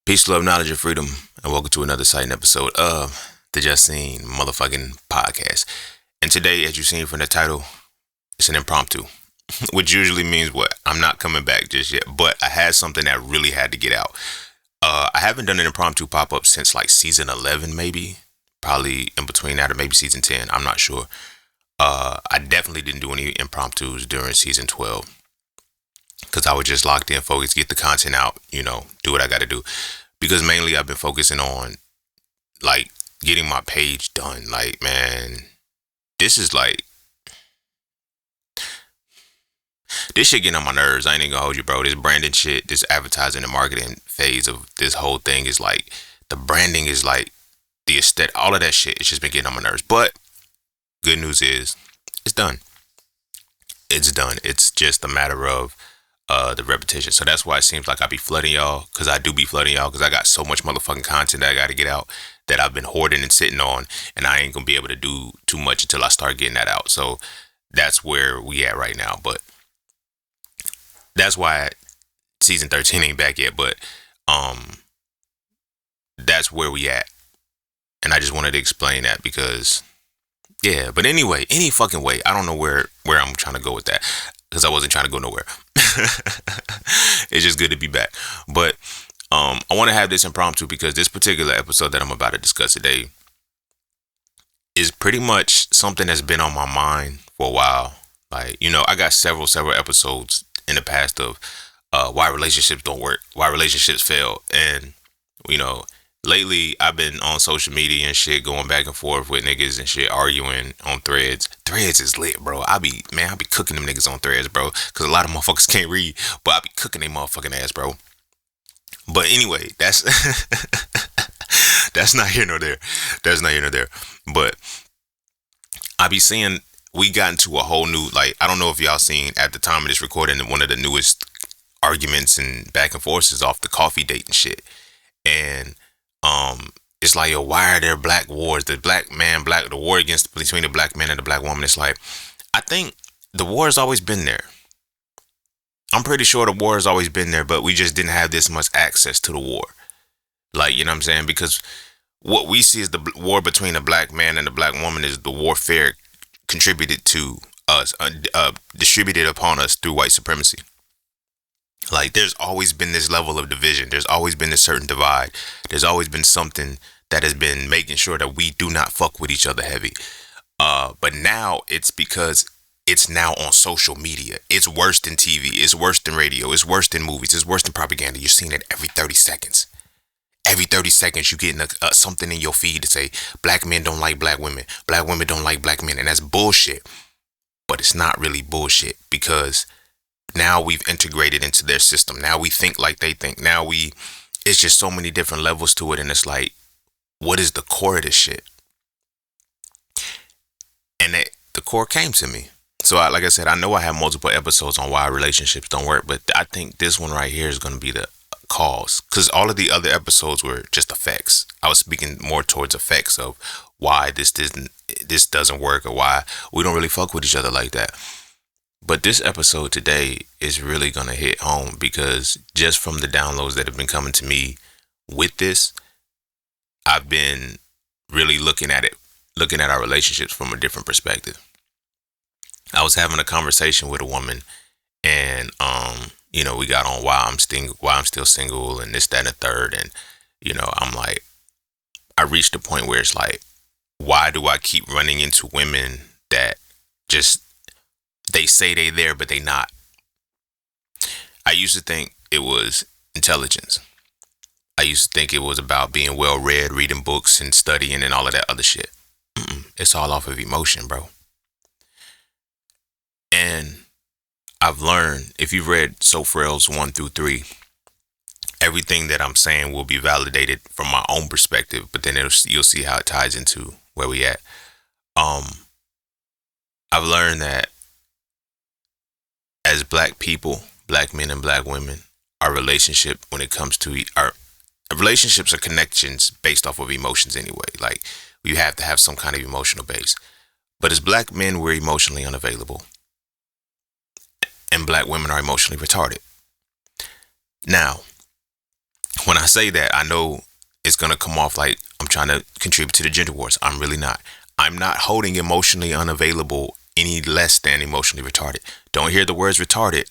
Peace, love, knowledge, and freedom, and welcome to another exciting episode of the Just Seen motherfucking podcast. And today, as you've seen from the title, it's an impromptu, which usually means what? I'm not coming back just yet, but I had something that really had to get out. I haven't done an impromptu pop-up since like season 11, maybe. Probably in between that or maybe season 10. I'm not sure. I definitely didn't do any impromptus during season 12. Because I was just locked in, focused, get the content out, do what I got to do. Because mainly I've been focusing on, like, getting my page done. Like, man, this is like, this shit getting on my nerves. I ain't even gonna hold you, bro. This branding shit, this advertising and marketing phase of this whole thing is like, the branding is like, the aesthetic, all of that shit, it's just been getting on my nerves. But, good news is, it's done. It's done. It's just a matter of the repetition. So that's why it seems like I be flooding y'all, because I do be flooding y'all, because I got so much motherfucking content that I got to get out that I've been hoarding and sitting on, and I ain't gonna be able to do too much until I start getting that out. So that's where we at right now. But that's why season 13 ain't back yet, but that's where we at. And I just wanted to explain that because yeah, but anyway, any fucking way, I don't know where I'm trying to go with that, because I wasn't trying to go nowhere. It's just good to be back. But I want to have this impromptu because this particular episode that I'm about to discuss today is pretty much something that's been on my mind for a while. Like, I got several episodes in the past of why relationships don't work, why relationships fail. And, lately I've been on social media and shit, going back and forth with niggas and shit, arguing on threads. Threads is lit, bro. I be cooking them niggas on threads, bro. Because a lot of motherfuckers can't read, but I be cooking they motherfucking ass, bro. But anyway, that's that's not here nor there. That's not here nor there. But I be seeing we got into a whole new, like, I don't know if y'all seen at the time of this recording, one of the newest arguments and back and forths is off the coffee date and shit. And it's like, yo, why are there black wars? The war between the black man and the black woman. It's like, I think the war has always been there. I'm pretty sure the war has always been there, but we just didn't have this much access to the war. Like, you know what I'm saying? Because what we see is the war between the black man and the black woman is the warfare contributed to us, distributed upon us through white supremacy. Like, there's always been this level of division. There's always been a certain divide. There's always been something that has been making sure that we do not fuck with each other heavy. But now it's because it's now on social media. It's worse than TV. It's worse than radio. It's worse than movies. It's worse than propaganda. You're seeing it every 30 seconds. Every 30 seconds, you're getting something in your feed to say, black men don't like black women. Black women don't like black men. And that's bullshit. But it's not really bullshit, because now we've integrated into their system. Now we think like they think. It's just so many different levels to it. And it's like, what is the core of this shit? And the core came to me. So like I said, I know I have multiple episodes on why relationships don't work, but I think this one right here is going to be the cause. Because all of the other episodes were just effects. I was speaking more towards effects of why this doesn't work, or why we don't really fuck with each other like that. But this episode today is really going to hit home, because just from the downloads that have been coming to me with this, I've been really looking at our relationships from a different perspective. I was having a conversation with a woman, and, we got on why I'm still single and this, that, and the third. And, I'm like, I reached a point where it's like, why do I keep running into women that just, they say they there, but they not? I used to think it was intelligence. I used to think it was about being well read, reading books and studying and all of that other shit. It's all off of emotion, bro. And I've learned, if you've read So Frail's 1 through 3, everything that I'm saying will be validated from my own perspective, but then you'll see how it ties into where we at. I've learned that as black people, black men and black women, our relationship, when it comes to our relationships, are connections based off of emotions anyway. Like, you have to have some kind of emotional base. But as black men, we're emotionally unavailable. And black women are emotionally retarded. Now, when I say that, I know it's going to come off like I'm trying to contribute to the gender wars. I'm really not. I'm not holding emotionally unavailable any less than emotionally retarded. Don't hear the words retarded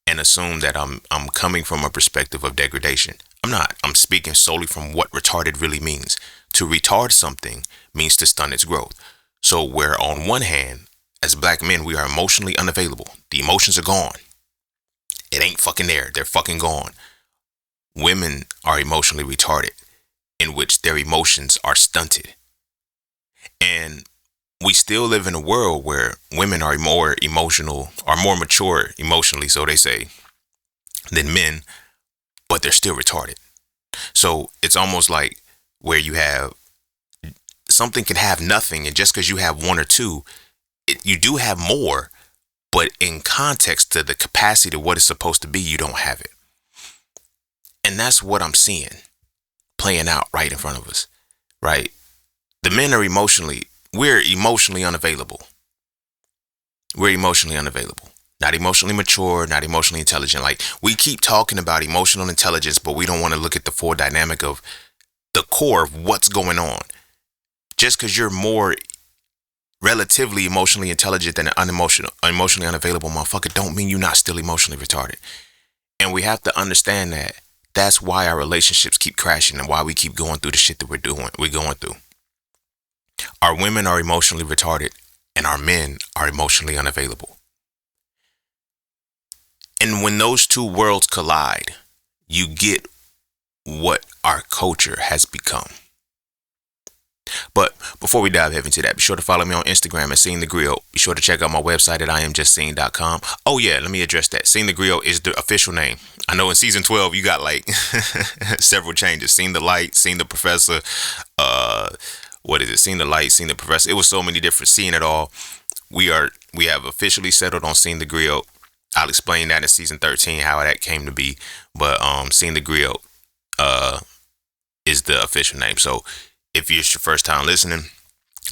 and assume that I'm coming from a perspective of degradation. I'm not. I'm speaking solely from what retarded really means. To retard something means to stunt its growth. So where on one hand, as black men, we are emotionally unavailable. The emotions are gone. It ain't fucking there. They're fucking gone. Women are emotionally retarded, in which their emotions are stunted. And we still live in a world where women are more emotional, are more mature emotionally, so they say, than men, but they're still retarded. So it's almost like where you have something can have nothing, and just because you have one or two, you do have more, but in context to the capacity to what it's supposed to be, you don't have it. And that's what I'm seeing playing out right in front of us, right? The men are we're emotionally unavailable. We're emotionally unavailable. Not emotionally mature, not emotionally intelligent. Like, we keep talking about emotional intelligence, but we don't want to look at the full dynamic of the core of what's going on. Just because you're more relatively emotionally intelligent than an emotionally unavailable motherfucker don't mean you're not still emotionally retarded. And we have to understand that that's why our relationships keep crashing and why we keep going through the shit that we're going through. Our women are emotionally retarded and our men are emotionally unavailable. And when those two worlds collide, you get what our culture has become. But before we dive heavy into that, be sure to follow me on Instagram at Seeing the Grill. Be sure to check out my website at unavailability.com. Oh yeah, let me address that. Seeing the Grill is the official name. I know in season 12 you got like several changes. Seen the Light, Seen the Professor, Seen the Light, Seen the Professor. It was so many different, Seeing it all. We have officially settled on Seeing the Grill. I'll explain that in season 13 how that came to be. But Seeing the Grill is the official name. So if it's your first time listening,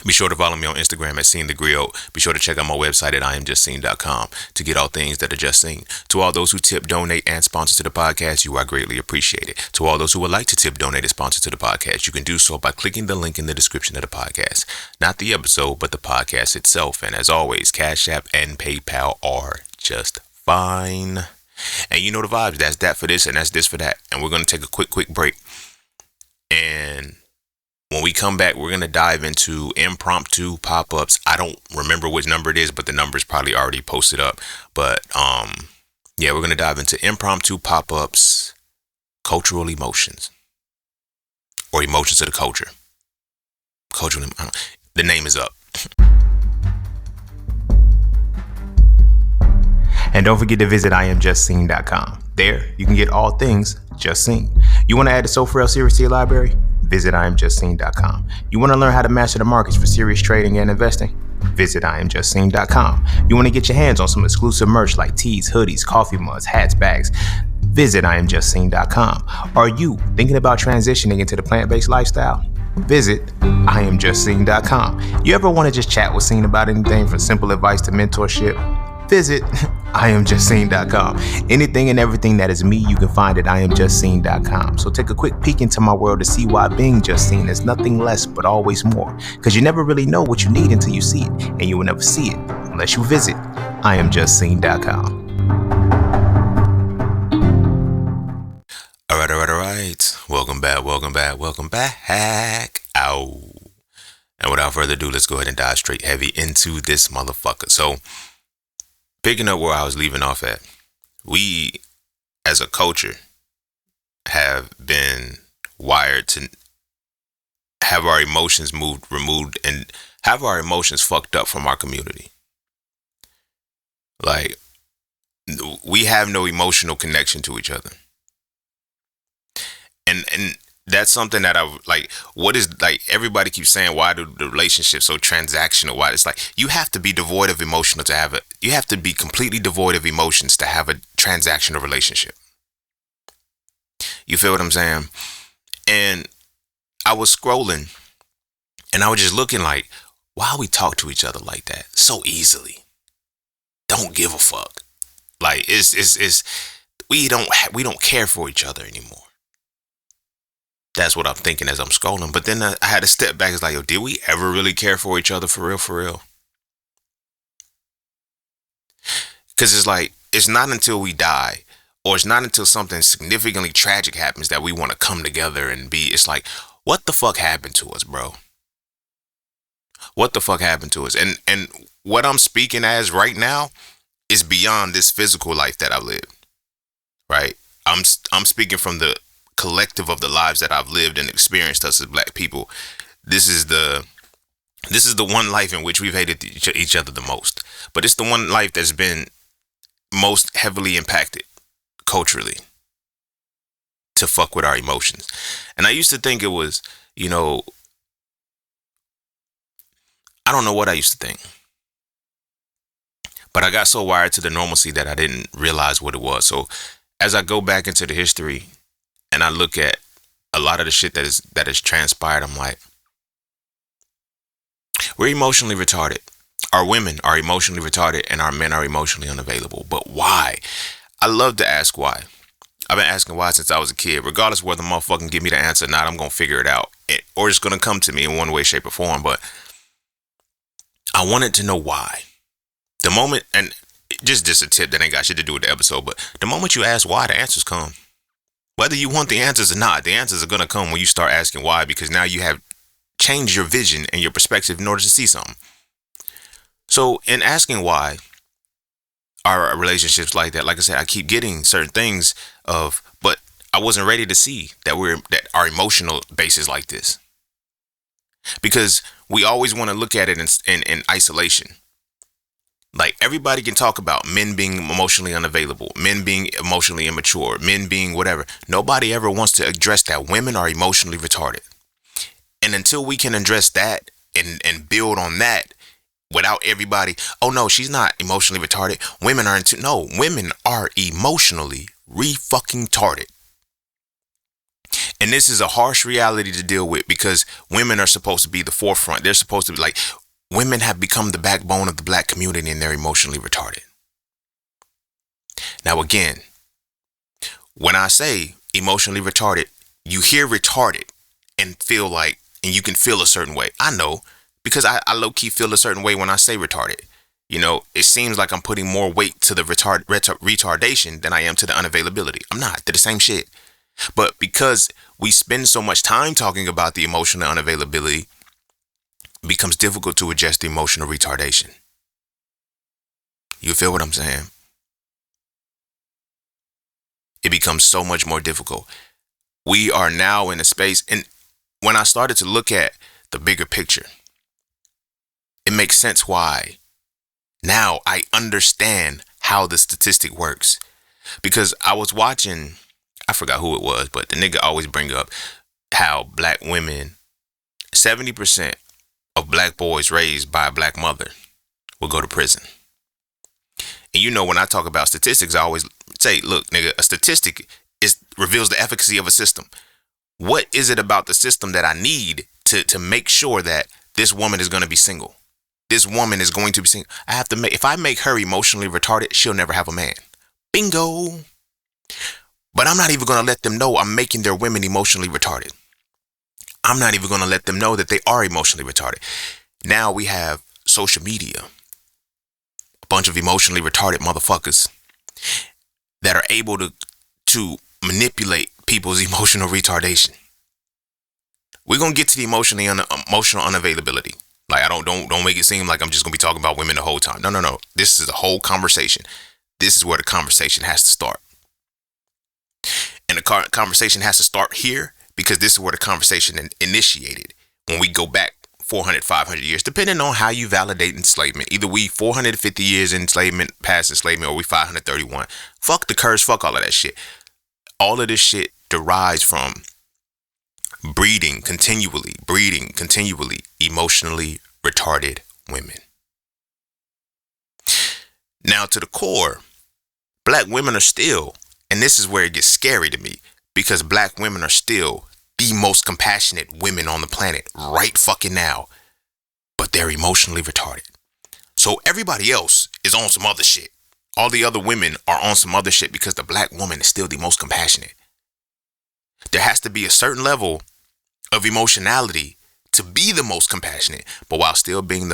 be sure to follow me on Instagram at Seeing the Grill. Be sure to check out my website at IamJustSeen.com to get all things that are just seen. To all those who tip, donate, and sponsor to the podcast, you are greatly appreciated. To all those who would like to tip, donate, and sponsor to the podcast, you can do so by clicking the link in the description of the podcast. Not the episode, but the podcast itself. And as always, Cash App and PayPal are just fine. And you know the vibes. That's that for this and that's this for that. And we're going to take a quick break. And when we come back, we're going to dive into impromptu pop-ups. I don't remember which number it is, but the number is probably already posted up. But yeah, we're going to dive into impromptu pop-ups, cultural emotions, or emotions of the culture. The name is up. And don't forget to visit IamJustSeen.com. There, you can get all things Just Seen. You want to add the So For Real series to your library? Visit IamJustSeen.com. You want to learn how to master the markets for serious trading and investing? Visit IamJustSeen.com. You want to get your hands on some exclusive merch like tees, hoodies, coffee mugs, hats, bags? Visit IamJustSeen.com. Are you thinking about transitioning into the plant-based lifestyle? Visit IamJustSeen.com. You ever want to just chat with Seen about anything from simple advice to mentorship? Visit IamJustSeen.com. Anything and everything that is me, you can find at IamJustSeen.com. So take a quick peek into my world to see why being just seen is nothing less but always more. Because you never really know what you need until you see it, and you will never see it unless you visit IamJustSeen.com. All right. Welcome back. Ow. And without further ado, let's go ahead and dive straight heavy into this motherfucker. So, picking up where I was leaving off at, we as a culture have been wired to have our emotions removed, and have our emotions fucked up from our community. Like, we have no emotional connection to each other. And that's something that I like. What is, like, everybody keeps saying, why do the relationships so transactional? Why? It's like, you have to be devoid of emotional to have it. You have to be completely devoid of emotions to have a transactional relationship. You feel what I'm saying? And I was scrolling and I was just looking like, why we talk to each other like that so easily? Don't give a fuck. Like, we don't care for each other anymore. That's what I'm thinking as I'm scrolling. But then I had to step back. It's like, yo, did we ever really care for each other for real, for real? Because it's like, it's not until we die, or it's not until something significantly tragic happens that we want to come together and be. It's like, what the fuck happened to us, bro? What the fuck happened to us? And what I'm speaking as right now is beyond this physical life that I've lived. Right? I'm speaking from the collective of the lives that I've lived and experienced us as black people. This is the one life in which we've hated each other the most. But it's the one life that's been most heavily impacted culturally to fuck with our emotions. And I used to think it was, I don't know what I used to think. But I got so wired to the normalcy that I didn't realize what it was. So as I go back into the history and I look at a lot of the shit that has transpired, I'm like, we're emotionally retarded. Our women are emotionally retarded and our men are emotionally unavailable. But why? I love to ask why. I've been asking why since I was a kid. Regardless of whether motherfucking give me the answer or not, I'm going to figure it out. Or it's going to come to me in one way, shape, or form. But I wanted to know why. The moment, and just a tip that ain't got shit to do with the episode, but the moment you ask why, the answers come. Whether you want the answers or not, the answers are going to come when you start asking why, because now you have changed your vision and your perspective in order to see something. So in asking why are relationships like that, like I said, I keep getting certain things but I wasn't ready to see that our emotional base is like this. Because we always want to look at it in isolation. Like, everybody can talk about men being emotionally unavailable, men being emotionally immature, men being whatever. Nobody ever wants to address that women are emotionally retarded. And until we can address that and build on that without everybody, oh no, she's not emotionally retarded. Women aren't. No, women are emotionally re-fucking retarded. And this is a harsh reality to deal with because women are supposed to be the forefront. They're supposed to be like, women have become the backbone of the black community and they're emotionally retarded. Now, again, when I say emotionally retarded, you hear retarded and feel like, and you can feel a certain way. I know, because I low-key feel a certain way when I say retarded. It seems like I'm putting more weight to the retardation than I am to the unavailability. I'm not. They're the same shit. But because we spend so much time talking about the emotional unavailability, it becomes difficult to address the emotional retardation. You feel what I'm saying? It becomes so much more difficult. We are now in a space, and when I started to look at the bigger picture, it makes sense why. Now I understand how the statistic works. Because I was watching, I forgot who it was, but the nigga always bring up how black women, 70% of black boys raised by a black mother will go to prison. And when I talk about statistics, I always say, look, nigga, a statistic reveals the efficacy of a system. What is it about the system that I need to make sure that this woman is going to be single? This woman is going to be single. If I make her emotionally retarded, she'll never have a man. Bingo. But I'm not even going to let them know I'm making their women emotionally retarded. I'm not even going to let them know that they are emotionally retarded. Now we have social media. A bunch of emotionally retarded motherfuckers that are able to manipulate people's emotional retardation. We're going to get to the emotional unavailability. Like, don't make it seem like I'm just going to be talking about women the whole time. No. This is a whole conversation. This is where the conversation has to start. And the conversation has to start here because this is where the conversation initiated when we go back 400, 500 years, depending on how you validate enslavement. Either we 450 years enslavement, past enslavement, or we 531. Fuck the curse, fuck all of that shit. All of this shit derives from breeding continually, emotionally retarded women. Now, to the core, black women are still, and this is where it gets scary to me, because black women are still the most compassionate women on the planet right fucking now, but they're emotionally retarded. So everybody else is on some other shit. All the other women are on some other shit because the black woman is still the most compassionate. There has to be a certain level of emotionality to be the most compassionate, but while still being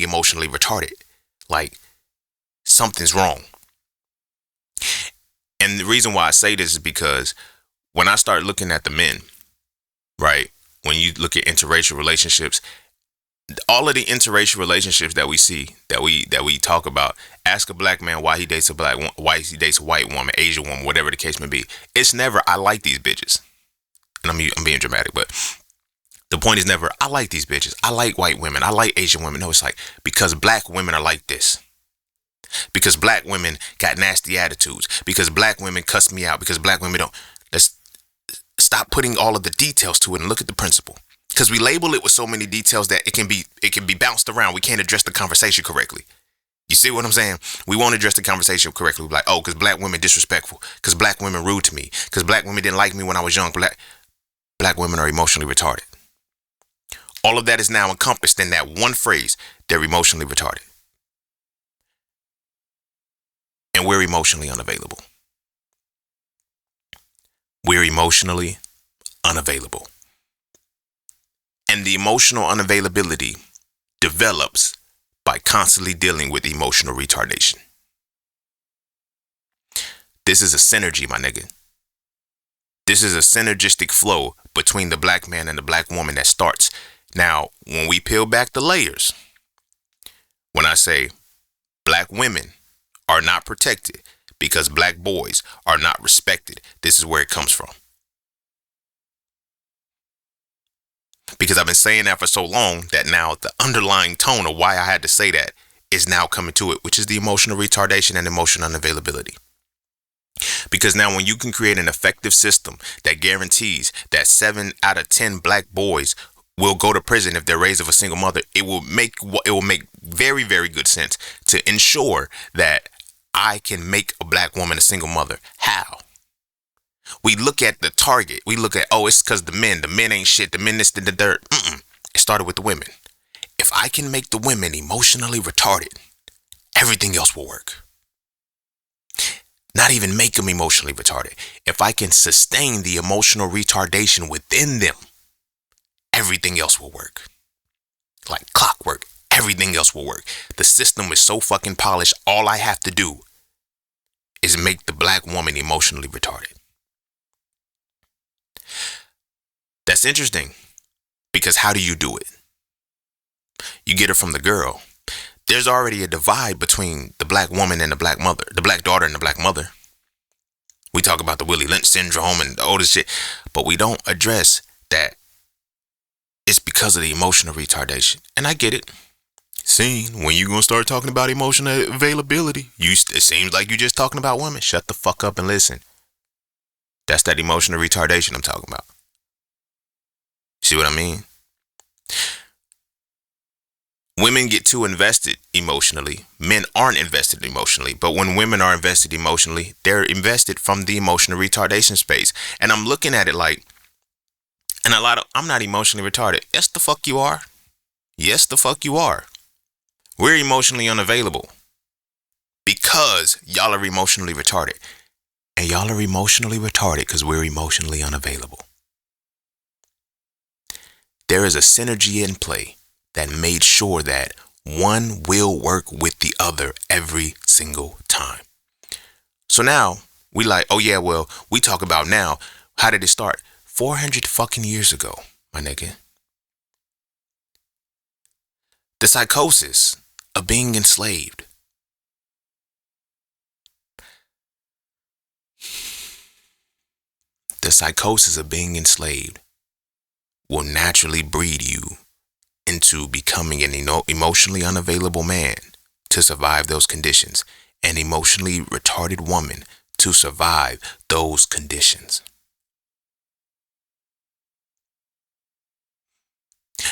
emotionally retarded. Like, something's wrong. And the reason why I say this is because when I start looking at the men, right? When you look at interracial relationships, all of the interracial relationships that we see, that we talk about, ask a black man why he dates a white woman, Asian woman, whatever the case may be. It's never, I like these bitches. And I'm being dramatic, but the point is never, I like these bitches. I like white women. I like Asian women. No, it's like, because black women are like this. Because black women got nasty attitudes. Because black women cuss me out. Because black women don't. Let's stop putting all of the details to it and look at the principle. Because we label it with so many details that it can be bounced around. We can't address the conversation correctly. You see what I'm saying? We won't address the conversation correctly. We're like, oh, because black women disrespectful. Because black women rude to me. Because black women didn't like me when I was young. Black women are emotionally retarded. All of that is now encompassed in that one phrase. They're emotionally retarded. And we're emotionally unavailable. We're emotionally unavailable. And the emotional unavailability develops by constantly dealing with emotional retardation. This is a synergy, my nigga. This is a synergistic flow between the black man and the black woman that starts. Now, when we peel back the layers, when I say black women are not protected because black boys are not respected, this is where it comes from. Because I've been saying that for so long that now the underlying tone of why I had to say that is now coming to it, which is the emotional retardation and emotional unavailability. Because now when you can create an effective system that guarantees that 7 out of 10 black boys will go to prison if they're raised of a single mother, it will make very, very good sense to ensure that I can make a black woman a single mother. How? We look at the target. We look at, oh, it's because the men ain't shit. The men, this, the dirt. It started with the women. If I can make the women emotionally retarded, everything else will work. Not even make them emotionally retarded. If I can sustain the emotional retardation within them, everything else will work. Like clockwork, everything else will work. The system is so fucking polished, all I have to do is make the black woman emotionally retarded. That's interesting, because how do you do it? You get it from the girl. There's already a divide between the black woman and the black mother, the black daughter and the black mother. We talk about the Willie Lynch syndrome and all this shit, but we don't address that it's because of the emotional retardation. And I get it. See, when you gonna start talking about emotional availability, it seems like you're just talking about women. Shut the fuck up and listen. That's that emotional retardation I'm talking about. See what I mean? Women get too invested emotionally. Men aren't invested emotionally. But when women are invested emotionally, they're invested from the emotional retardation space. And I'm looking at it like, and I'm not emotionally retarded. Yes, the fuck you are. Yes, the fuck you are. We're emotionally unavailable because y'all are emotionally retarded. And y'all are emotionally retarded because we're emotionally unavailable. There is a synergy in play that made sure that one will work with the other every single time. So now we like, oh yeah, well, we talk about now, how did it start? 400 fucking years ago, my nigga. The psychosis of being enslaved. The psychosis of being enslaved will naturally breed you into becoming an emotionally unavailable man to survive those conditions, an emotionally retarded woman to survive those conditions.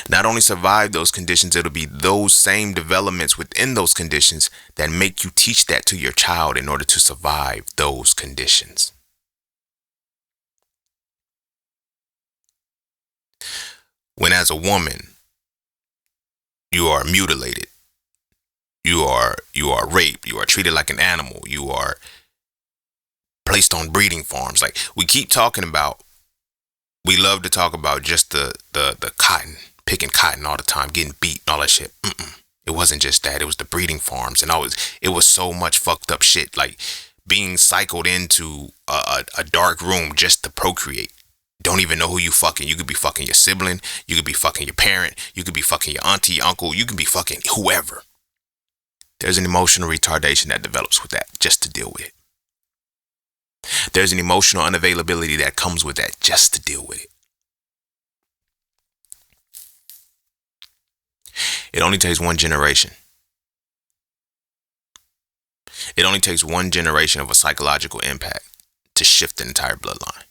Not only survive those conditions, it'll be those same developments within those conditions that make you teach that to your child in order to survive those conditions. When as a woman, you are mutilated, you are raped, you are treated like an animal, you are placed on breeding farms. Like we keep talking about, we love to talk about just the cotton, picking cotton all the time, getting beat and all that shit. It wasn't just that. It was the breeding farms and always. It was so much fucked up shit. Like being cycled into a dark room just to procreate. Don't even know who you fucking. You could be fucking your sibling. You could be fucking your parent. You could be fucking your auntie, your uncle. You could be fucking whoever. There's an emotional retardation that develops with that just to deal with it. There's an emotional unavailability that comes with that just to deal with it. It only takes one generation. It only takes one generation of a psychological impact to shift the entire bloodline.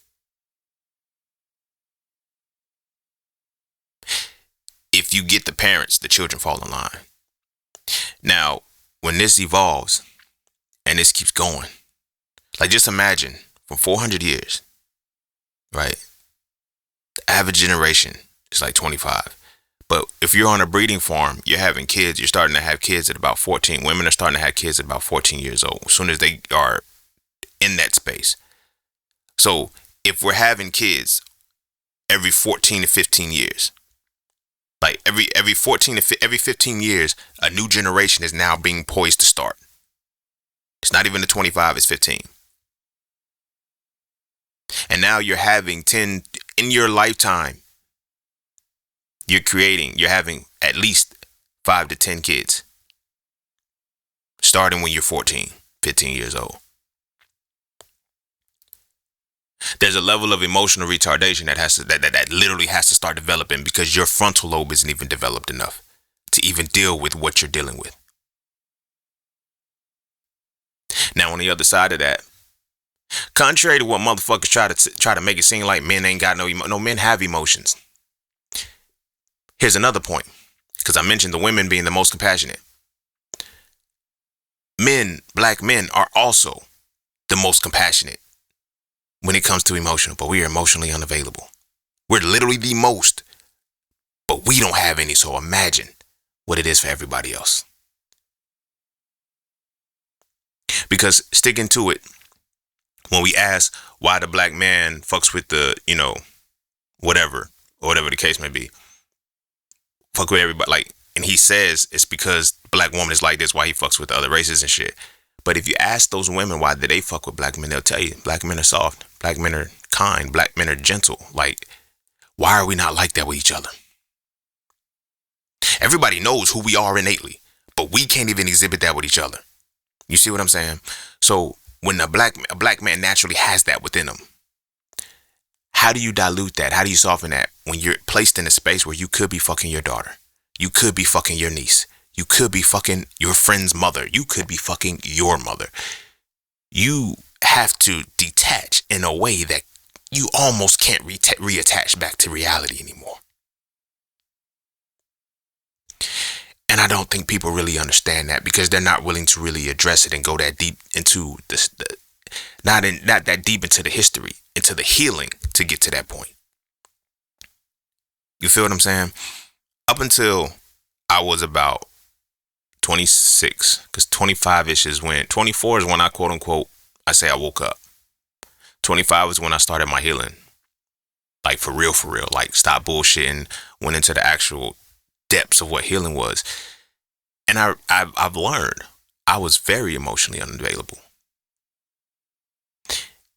If you get the parents, the children fall in line. Now, when this evolves and this keeps going, like just imagine from 400 years, right? The average generation is like 25. But if you're on a breeding farm, you're having kids, you're starting to have kids at about 14. Women are starting to have kids at about 14 years old, as soon as they are in that space. So if we're having kids every 14 to 15 years, like every 15 years, a new generation is now being poised to start. It's not even the 25, it's 15. And now you're having 10 in your lifetime. You're having at least 5 to 10 kids. Starting when you're 14, 15 years old. There's a level of emotional retardation that literally has to start developing because your frontal lobe isn't even developed enough to even deal with what you're dealing with. Now, on the other side of that, contrary to what motherfuckers try to make it seem like men ain't got no men have emotions. Here's another point, because I mentioned the women being the most compassionate. Men, black men, are also the most compassionate when it comes to emotional, but we are emotionally unavailable. We're literally the most, but we don't have any, so imagine what it is for everybody else. Because sticking to it, when we ask why the black man fucks with the, whatever the case may be, fuck with everybody, like, and he says it's because black woman is like this, why he fucks with the other races and shit. But if you ask those women why do they fuck with black men, they'll tell you black men are soft, black men are kind, black men are gentle. Like, why are we not like that with each other? Everybody knows who we are innately, but we can't even exhibit that with each other. You see what I'm saying? So when a black man naturally has that within him, how do you dilute that? How do you soften that when you're placed in a space where you could be fucking your daughter? You could be fucking your niece. You could be fucking your friend's mother. You could be fucking your mother. You have to detach in a way that you almost can't reattach back to reality anymore. And I don't think people really understand that because they're not willing to really address it and go that deep into not that deep into the history, into the healing to get to that point. You feel what I'm saying? Up until I was about 26, because 25-ish is when, 24 is when I quote unquote, I say I woke up. 25 is when I started my healing. Like for real, like stop bullshitting, went into the actual depths of what healing was. And I've learned I was very emotionally unavailable.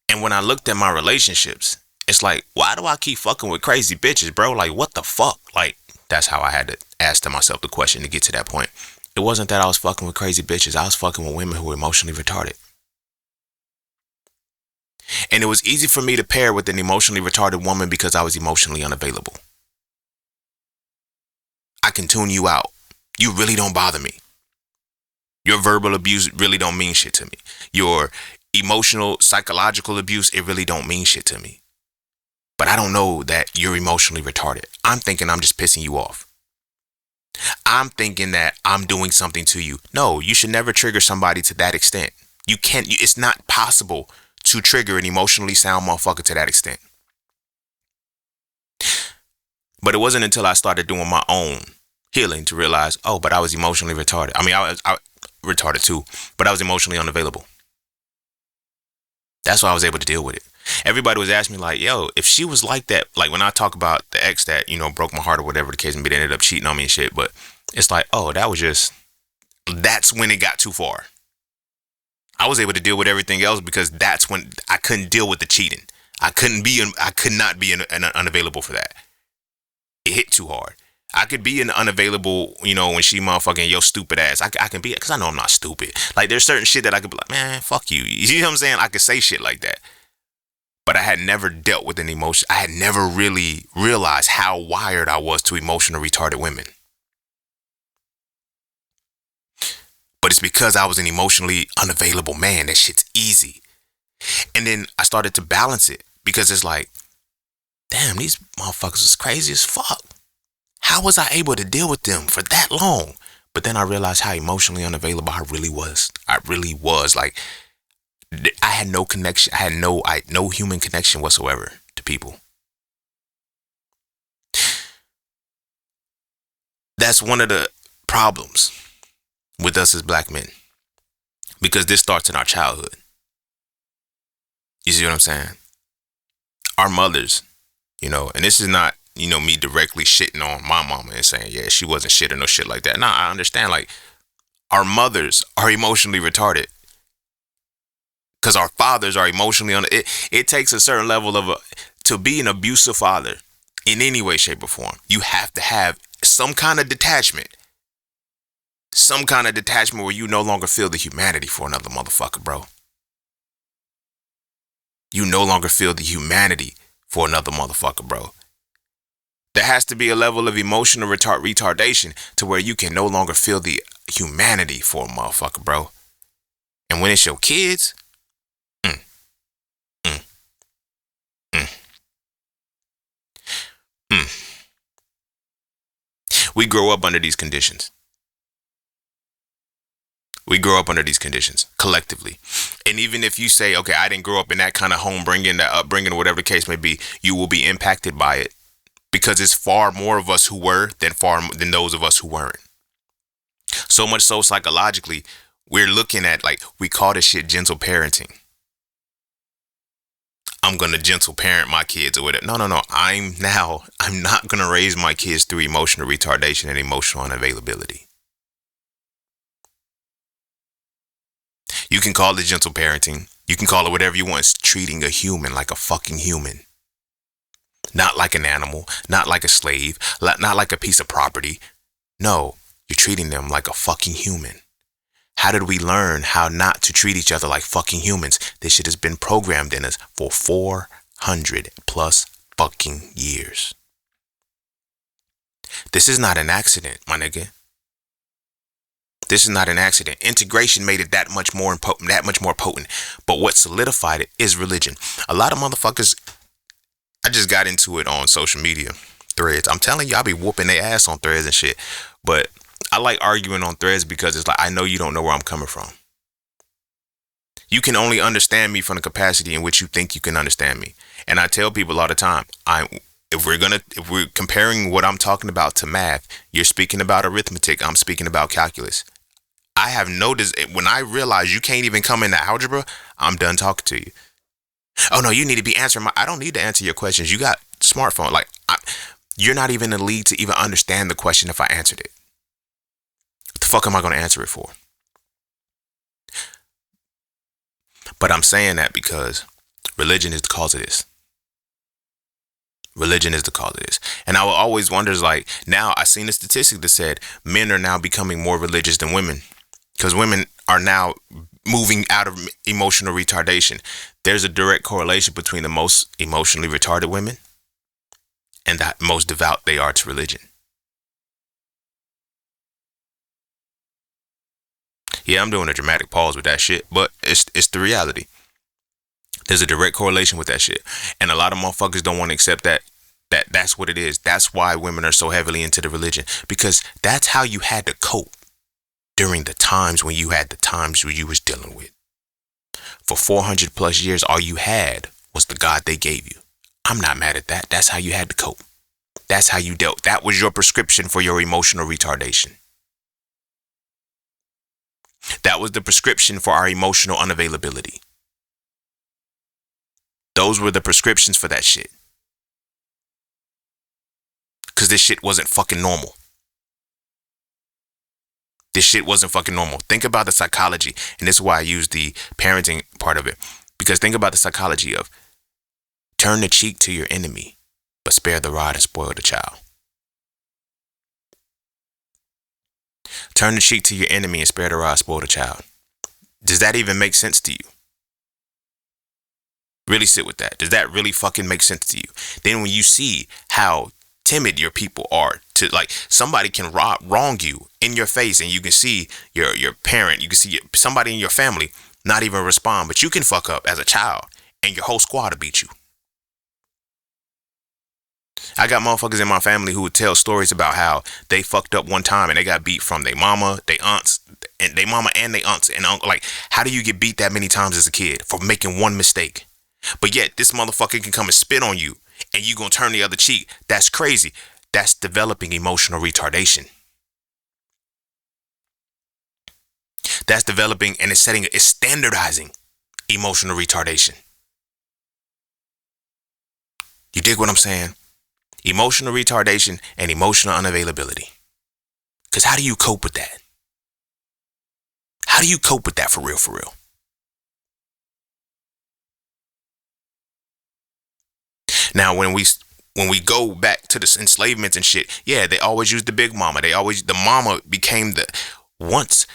And when I looked at my relationships, it's like, why do I keep fucking with crazy bitches, bro? Like, what the fuck? Like, that's how I had to ask myself the question to get to that point. It wasn't that I was fucking with crazy bitches. I was fucking with women who were emotionally retarded. And it was easy for me to pair with an emotionally retarded woman because I was emotionally unavailable. I can tune you out. You really don't bother me. Your verbal abuse really don't mean shit to me. Your emotional, psychological abuse, it really don't mean shit to me. But I don't know that you're emotionally retarded. I'm thinking I'm just pissing you off. I'm thinking that I'm doing something to you. No, you should never trigger somebody to that extent. You can't, it's not possible to trigger an emotionally sound motherfucker to that extent. But it wasn't until I started doing my own healing to realize, oh, but I was emotionally retarded. I mean, I retarded too, but I was emotionally unavailable. That's why I was able to deal with it. Everybody was asking me like, yo, if she was like that, like when I talk about the ex that, broke my heart or whatever the case may be, ended up cheating on me and shit, but it's like, oh, that's when it got too far. I was able to deal with everything else because that's when I couldn't deal with the cheating. I could not be unavailable for that. It hit too hard. I could be an unavailable, when she motherfucking yo stupid ass. I can be it because I know I'm not stupid. Like there's certain shit that I could be like, man, fuck you. You know what I'm saying? I could say shit like that. But I had never dealt with an emotion. I had never really realized how wired I was to emotional retarded women. But it's because I was an emotionally unavailable man. That shit's easy. And then I started to balance it because it's like, damn, these motherfuckers is crazy as fuck. How was I able to deal with them for that long? But then I realized how emotionally unavailable I really was. I really was. Like, I had no connection. I had no human connection whatsoever to people. That's one of the problems with us as black men. Because this starts in our childhood. You see what I'm saying? Our mothers, and this is not, me directly shitting on my mama and saying, yeah, she wasn't shit or no shit like that. Nah, I understand. Like, our mothers are emotionally retarded. Because our fathers are emotionally it takes a certain level to be an abusive father in any way, shape, or form. You have to have some kind of detachment. Some kind of detachment where you no longer feel the humanity for another motherfucker, bro. You no longer feel the humanity for another motherfucker, bro. There has to be a level of emotional retardation to where you can no longer feel the humanity for a motherfucker, bro. And when it's your kids, we grow up under these conditions. We grow up under these conditions collectively. And even if you say, okay, I didn't grow up in that kind of upbringing, whatever the case may be, you will be impacted by it because it's far more of us who were than those of us who weren't. So much so psychologically, we're looking at we call this shit gentle parenting. I'm going to gentle parent my kids or whatever. No. I'm not going to raise my kids through emotional retardation and emotional unavailability. You can call it gentle parenting. You can call it whatever you want. It's treating a human like a fucking human. Not like an animal, not like a slave, not like a piece of property. No, you're treating them like a fucking human. How did we learn how not to treat each other like fucking humans? This shit has been programmed in us for 400 plus fucking years. This is not an accident, my nigga. This is not an accident. Integration made it that much more potent. But what solidified it is religion. A lot of motherfuckers, I just got into it on social media, threads. I'm telling you, I be whooping their ass on threads and shit. But I like arguing on threads because it's like, I know you don't know where I'm coming from. You can only understand me from the capacity in which you think you can understand me. And I tell people all the time, if we're comparing what I'm talking about to math, you're speaking about arithmetic, I'm speaking about calculus. I have noticed when I realize you can't even come into algebra, I'm done talking to you. Oh no, you need to be answering I don't need to answer your questions. You got smartphone. You're not even in the league to even understand the question if I answered it. What the fuck am I going to answer it for? But I'm saying that because religion is the cause of this. Religion is the cause of this. And I will always wonder, now I seen a statistic that said men are now becoming more religious than women because women are now moving out of emotional retardation. There's a direct correlation between the most emotionally retarded women and the most devout they are to religion. Yeah, I'm doing a dramatic pause with that shit, but it's the reality. There's a direct correlation with that shit. And a lot of motherfuckers don't want to accept that's what it is. That's why women are so heavily into the religion, because that's how you had to cope during the times when you had the times where you was dealing with. For 400 plus years, all you had was the God they gave you. I'm not mad at that. That's how you had to cope. That's how you dealt. That was your prescription for your emotional retardation. That was the prescription for our emotional unavailability. Those were the prescriptions for that shit. Because this shit wasn't fucking normal. This shit wasn't fucking normal. Think about the psychology. And this is why I use the parenting part of it. Because think about the psychology of turn the cheek to your enemy, but spare the rod and spoil the child. Turn the cheek to your enemy and spare the rod, spoil the child. Does that even make sense to you? Really sit with that. Does that really fucking make sense to you? Then when you see how timid your people are to, like, somebody can wrong you in your face, and you can see your parent, you can see somebody in your family not even respond, but you can fuck up as a child and your whole squad will beat you. I got motherfuckers in my family who would tell stories about how they fucked up one time and they got beat from their mama, their aunts, and their mama and their aunts and uncle. Like, how do you get beat that many times as a kid for making one mistake? But yet this motherfucker can come and spit on you and you gonna turn the other cheek. That's crazy. That's developing emotional retardation. That's developing, and it's standardizing emotional retardation. You dig what I'm saying? Emotional retardation and emotional unavailability. Because how do you cope with that? How do you cope with that for real, for real? Now, when we go back to the enslavement and shit, yeah, they always use the big mama. The mama became the, once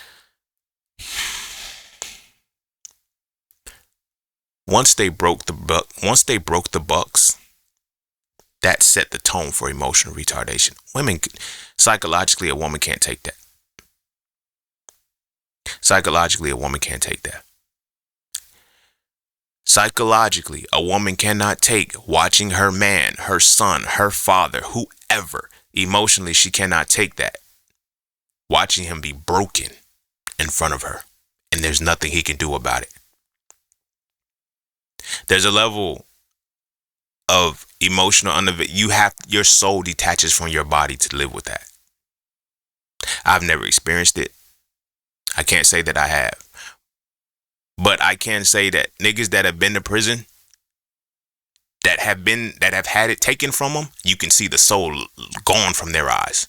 they broke the bucks, that set the tone for emotional retardation. Psychologically, a woman can't take that. Psychologically, a woman can't take that. Psychologically, a woman cannot take watching her man, her son, her father, whoever. Emotionally, she cannot take that. Watching him be broken in front of her, and there's nothing he can do about it. There's a level of emotional your soul detaches from your body to live with that. I've never experienced it. I can't say that I have. But I can say that niggas that have been to prison, that have had it taken from them, you can see the soul gone from their eyes.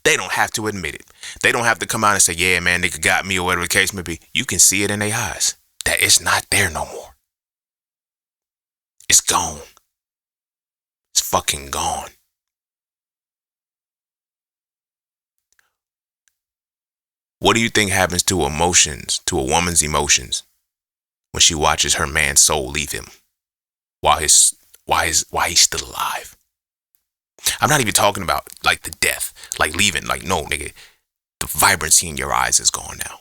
They don't have to admit it. They don't have to come out and say, yeah, man, nigga got me, or whatever the case may be. You can see it in their eyes that it's not there no more. It's gone. It's fucking gone. What do you think happens to a woman's emotions, when she watches her man's soul leave him while he's still alive? I'm not even talking about like the death, like leaving, like, no, nigga, the vibrancy in your eyes is gone now.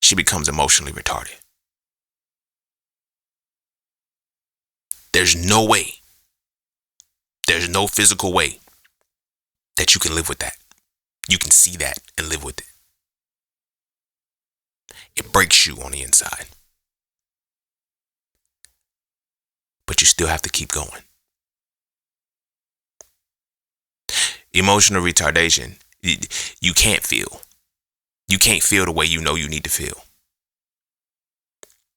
She becomes emotionally retarded. There's no way. There's no physical way that you can live with that. You can see that and live with it. It breaks you on the inside. But you still have to keep going. Emotional retardation, you can't feel. You can't feel the way you know you need to feel.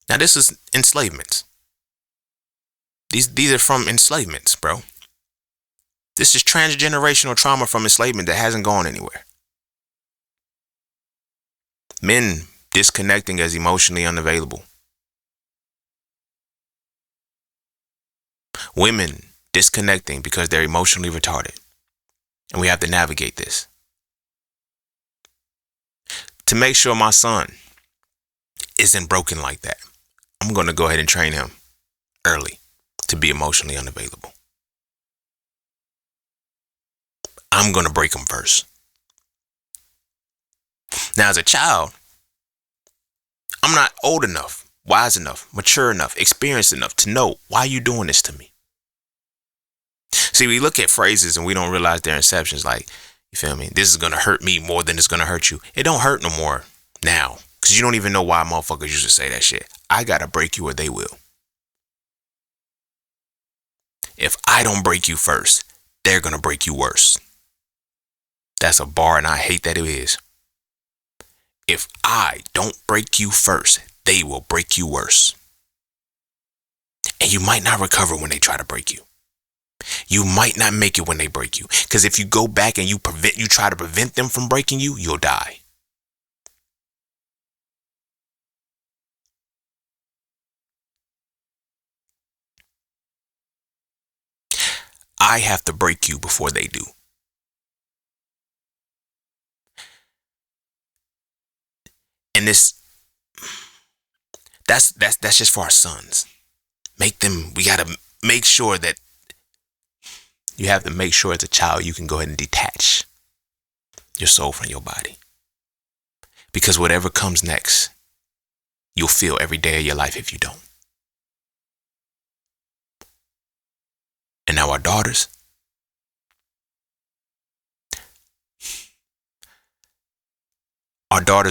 Now, this is enslavements. These are from enslavements, bro. This is transgenerational trauma from enslavement that hasn't gone anywhere. Men disconnecting as emotionally unavailable. Women disconnecting because they're emotionally retarded. And we have to navigate this. To make sure my son isn't broken like that, I'm going to go ahead and train him early to be emotionally unavailable. I'm going to break him first. Now, as a child, I'm not old enough, wise enough, mature enough, experienced enough to know, why are you doing this to me? See, we look at phrases and we don't realize their inceptions. Like, you feel me? This is going to hurt me more than it's going to hurt you. It don't hurt no more now, because you don't even know why motherfuckers used to say that shit. I got to break you or they will. If I don't break you first, they're going to break you worse. That's a bar, and I hate that it is. If I don't break you first, they will break you worse. And you might not recover when they try to break you. You might not make it when they break you. Because if you go back and you try to prevent them from breaking you, you'll die. I have to break you before they do. And that's just for our sons. We gotta make sure that you have to make sure as a child you can go ahead and detach your soul from your body. Because whatever comes next, you'll feel every day of your life if you don't. And now our daughters,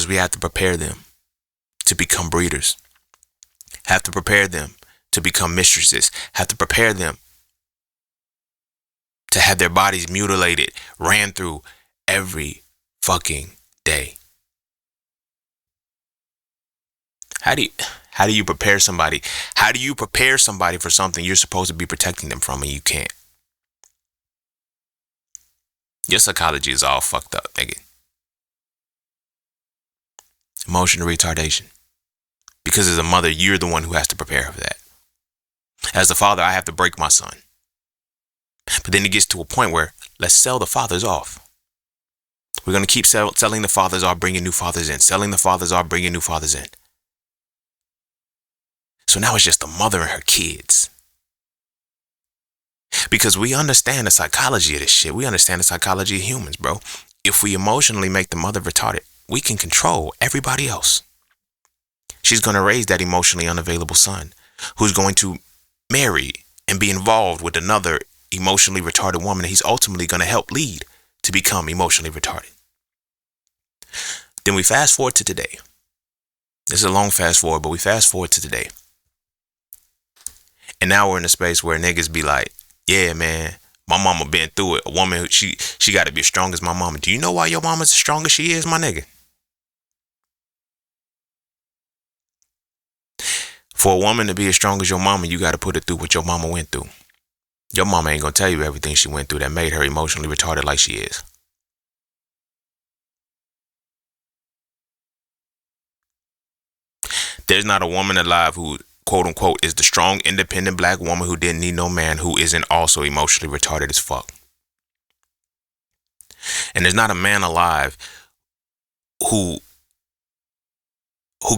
we have to prepare them to become breeders. Have to prepare them to become mistresses. Have to prepare them to have their bodies mutilated, ran through every fucking day. How do you prepare somebody? How do you prepare somebody for something you're supposed to be protecting them from and you can't? Your psychology is all fucked up, nigga. Emotional retardation. Because as a mother, you're the one who has to prepare for that. As a father, I have to break my son. But then it gets to a point where let's sell the fathers off. We're going to keep selling the fathers off, bringing new fathers in. Selling the fathers off, bringing new fathers in. So now it's just the mother and her kids. Because we understand the psychology of this shit. We understand the psychology of humans, bro. If we emotionally make the mother retarded, we can control everybody else. She's going to raise that emotionally unavailable son who's going to marry and be involved with another emotionally retarded woman that he's ultimately going to help lead to become emotionally retarded. Then we fast forward to today. This is a long fast forward, but we fast forward to today. And now we're in a space where niggas be like, yeah, man, my mama been through it. A woman, she got to be as strong as my mama. Do you know why your mama's as strong as she is, my nigga? For a woman to be as strong as your mama, you got to put her through what your mama went through. Your mama ain't going to tell you everything she went through that made her emotionally retarded like she is. There's not a woman alive who, quote unquote, is the strong, independent black woman who didn't need no man who isn't also emotionally retarded as fuck. And there's not a man alive who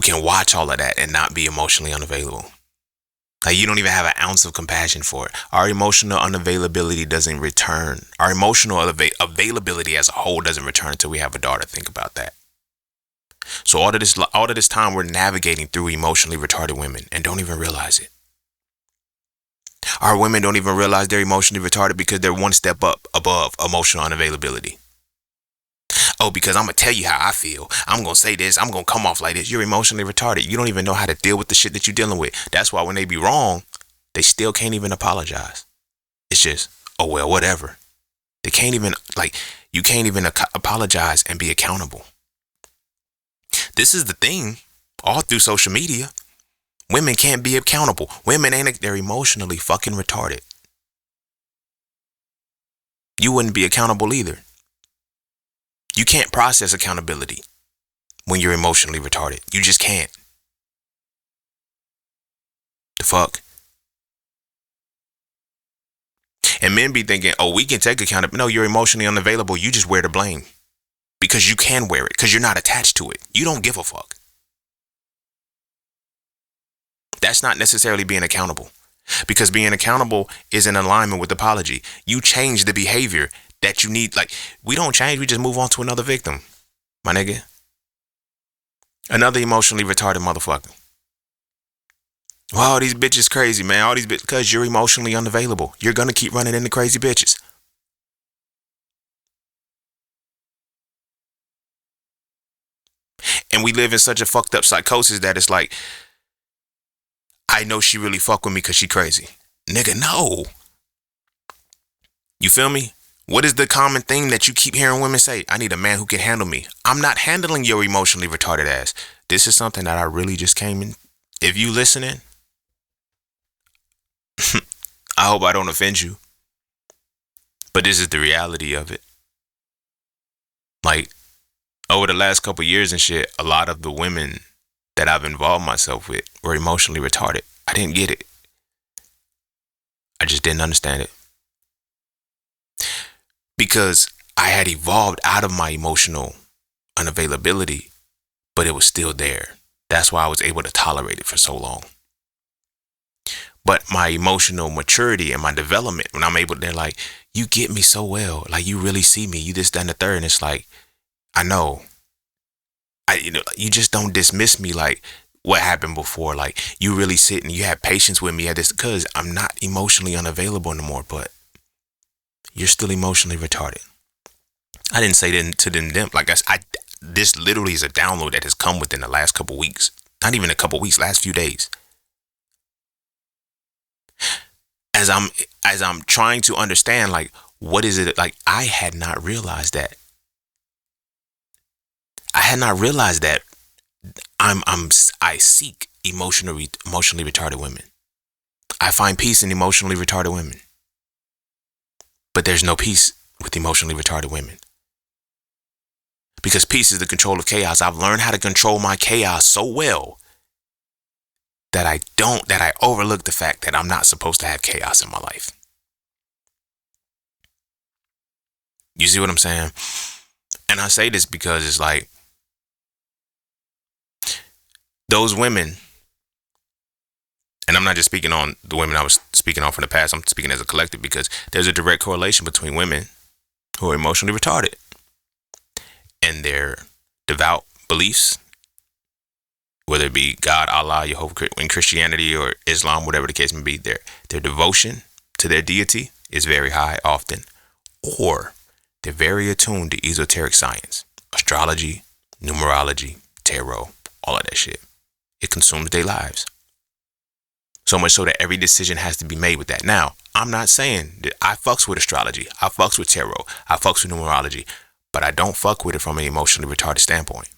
can watch all of that and not be emotionally unavailable. Like, you don't even have an ounce of compassion for it. Our emotional unavailability doesn't return. Our emotional availability as a whole doesn't return until we have a daughter. Think about that. So all of this time we're navigating through emotionally retarded women and don't even realize it. Our women don't even realize they're emotionally retarded because they're one step up above emotional unavailability. Oh, because I'm going to tell you how I feel. I'm going to say this. I'm going to come off like this. You're emotionally retarded. You don't even know how to deal with the shit that you're dealing with. That's why when they be wrong, they still can't even apologize. It's just, oh, well, whatever. They can't even, you can't even apologize and be accountable. This is the thing all through social media. Women can't be accountable. They're emotionally fucking retarded. You wouldn't be accountable either. You can't process accountability when you're emotionally retarded. You just can't. The fuck? And men be thinking, oh, we can take accountability. No, you're emotionally unavailable. You just wear the blame. Because you can wear it. Because you're not attached to it. You don't give a fuck. That's not necessarily being accountable. Because being accountable is in alignment with apology. You change the behavior that you need. We don't change. We just move on to another victim. My nigga. Another emotionally retarded motherfucker. Wow, these bitches crazy, man. All these bitches, because you're emotionally unavailable. You're going to keep running into crazy bitches. And we live in such a fucked up psychosis that it's like, I know she really fuck with me because she crazy. Nigga, no. You feel me? What is the common thing that you keep hearing women say? I need a man who can handle me. I'm not handling your emotionally retarded ass. This is something that I really just came in. If you listening, I hope I don't offend you. But this is the reality of it. Like, over the last couple years and shit, a lot of the women that I've involved myself with were emotionally retarded. I didn't get it. I just didn't understand it. Because I had evolved out of my emotional unavailability, but it was still there. That's why I was able to tolerate it for so long. But my emotional maturity and my development, when I'm able, they're like, you get me so well. Like, you really see me. You this, that, and the third. And it's like, I know. You just don't dismiss me like what happened before. Like, you really sit and you have patience with me at this, because I'm not emotionally unavailable anymore, but you're still emotionally retarded. I didn't say that to them. Like, this literally is a download that has come within the last couple weeks. Not even a couple weeks, last few days. As I'm trying to understand, like, what is it? Like, I had not realized that. I seek emotionally retarded women. I find peace in emotionally retarded women. But there's no peace with emotionally retarded women. Because peace is the control of chaos. I've learned how to control my chaos so well that I overlook the fact that I'm not supposed to have chaos in my life. You see what I'm saying? And I say this because it's like, those women, and I'm not just speaking on the women I was speaking on from the past, I'm speaking as a collective, because there's a direct correlation between women who are emotionally retarded and their devout beliefs, whether it be God, Allah, Jehovah in Christianity or Islam, whatever the case may be. Their devotion to their deity is very high often, or they're very attuned to esoteric science, astrology, numerology, tarot, all of that shit. It consumes their lives. So much so that every decision has to be made with that. Now, I'm not saying that I fucks with astrology. I fucks with tarot. I fucks with numerology. But I don't fuck with it from an emotionally retarded standpoint.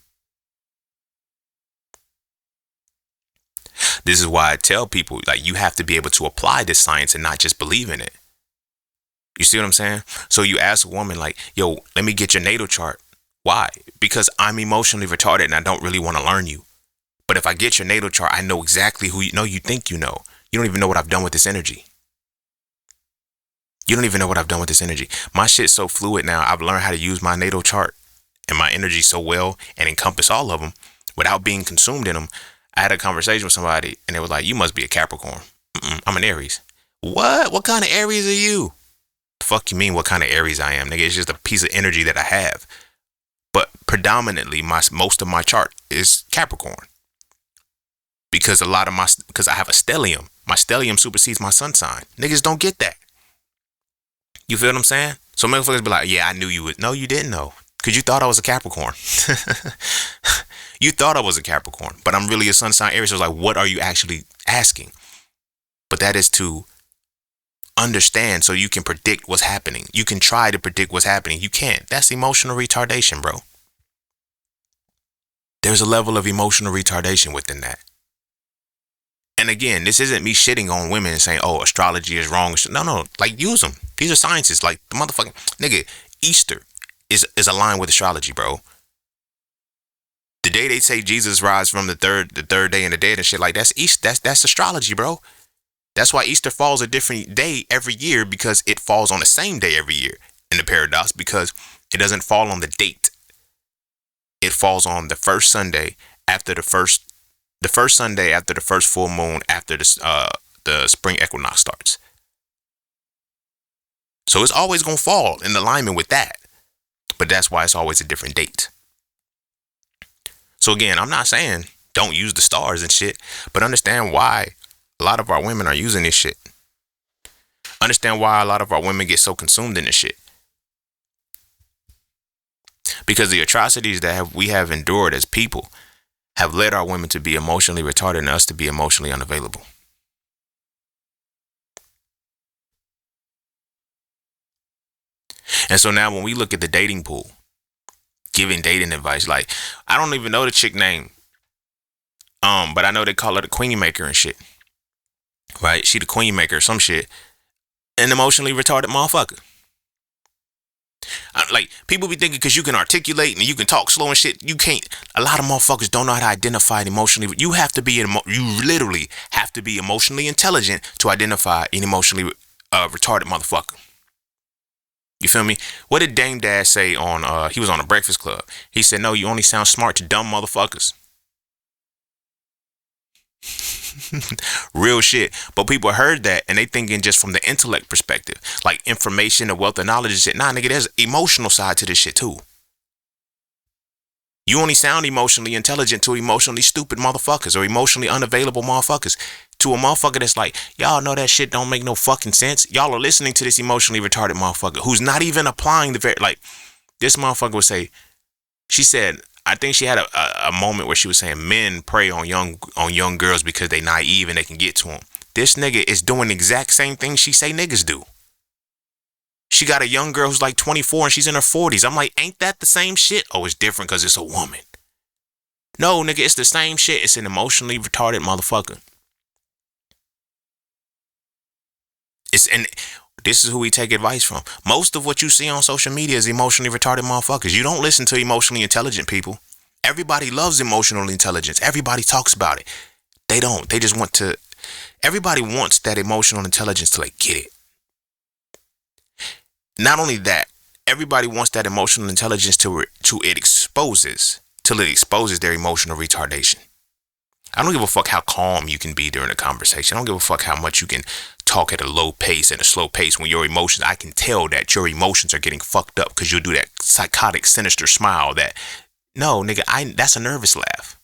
This is why I tell people, like, you have to be able to apply this science and not just believe in it. You see what I'm saying? So you ask a woman like, yo, let me get your natal chart. Why? Because I'm emotionally retarded and I don't really want to learn you. But if I get your natal chart, I know exactly who you know. You think you know. You don't even know what I've done with this energy. You don't even know what I've done with this energy. My shit's so fluid now. I've learned how to use my natal chart and my energy so well and encompass all of them without being consumed in them. I had a conversation with somebody and they was like, you must be a Capricorn. I'm an Aries. What? What kind of Aries are you? The fuck you mean what kind of Aries I am? Nigga, it's just a piece of energy that I have. But predominantly, most of my chart is Capricorn. Because I have a stellium. My stellium supersedes my sun sign. Niggas don't get that. You feel what I'm saying? So motherfuckers be like, yeah, I knew you would. No, you didn't know. Because you thought I was a Capricorn. You thought I was a Capricorn. But I'm really a sun sign Aries. So it's like, what are you actually asking? But that is to understand so you can predict what's happening. You can try to predict what's happening. You can't. That's emotional retardation, bro. There's a level of emotional retardation within that. And again, this isn't me shitting on women and saying, oh, astrology is wrong. No, like, use them. These are sciences. Like, the motherfucking nigga, Easter is aligned with astrology, bro. The day they say Jesus rise from the third day in the dead and shit, like, that's astrology, bro. That's why Easter falls a different day every year, because it falls on the same day every year in the paradox, because it doesn't fall on the date. It falls on the first Sunday after the first Sunday after the first full moon after the spring equinox starts. So it's always going to fall in alignment with that. But that's why it's always a different date. So again, I'm not saying don't use the stars and shit, but understand why a lot of our women are using this shit. Understand why a lot of our women get so consumed in this shit. Because the atrocities that we have endured as people have led our women to be emotionally retarded and us to be emotionally unavailable. And so now when we look at the dating pool, giving dating advice, like, I don't even know the chick name. But I know they call her the queen maker and shit. Right? She the queen maker or some shit. An emotionally retarded motherfucker. Like, people be thinking because you can articulate and you can talk slow and shit, you can't. A lot of motherfuckers don't know how to identify it emotionally. You have to be you literally have to be emotionally intelligent to identify an emotionally retarded motherfucker. You feel me? What did Dame Dash say on? He was on the Breakfast Club. He said, "No, you only sound smart to dumb motherfuckers." Real shit. But people heard that and they thinking just from the intellect perspective, like information, the wealth of knowledge and shit. Nah, nigga, there's emotional side to this shit too. You only sound emotionally intelligent to emotionally stupid motherfuckers or emotionally unavailable motherfuckers. To a motherfucker that's like, y'all know that shit don't make no fucking sense. Y'all are listening to this emotionally retarded motherfucker who's not even applying the very, like, this motherfucker would say, she said, I think she had a moment where she was saying men prey on young girls because they naive and they can get to them. This nigga is doing the exact same thing she say niggas do. She got a young girl who's like 24 and she's in her 40s. I'm like, ain't that the same shit? Oh, it's different because it's a woman. No, nigga, it's the same shit. It's an emotionally retarded motherfucker. And this is who we take advice from. Most of what you see on social media is emotionally retarded motherfuckers. You don't listen to emotionally intelligent people. Everybody loves emotional intelligence. Everybody talks about it. They don't. They just want to. Everybody wants that emotional intelligence to, like, get it. Not only that, everybody wants that emotional intelligence till it exposes their emotional retardation. I don't give a fuck how calm you can be during a conversation. I don't give a fuck how much you can talk at a low pace and a slow pace when your emotions, I can tell that your emotions are getting fucked up because you'll do that psychotic, sinister smile that, no, nigga, that's a nervous laugh.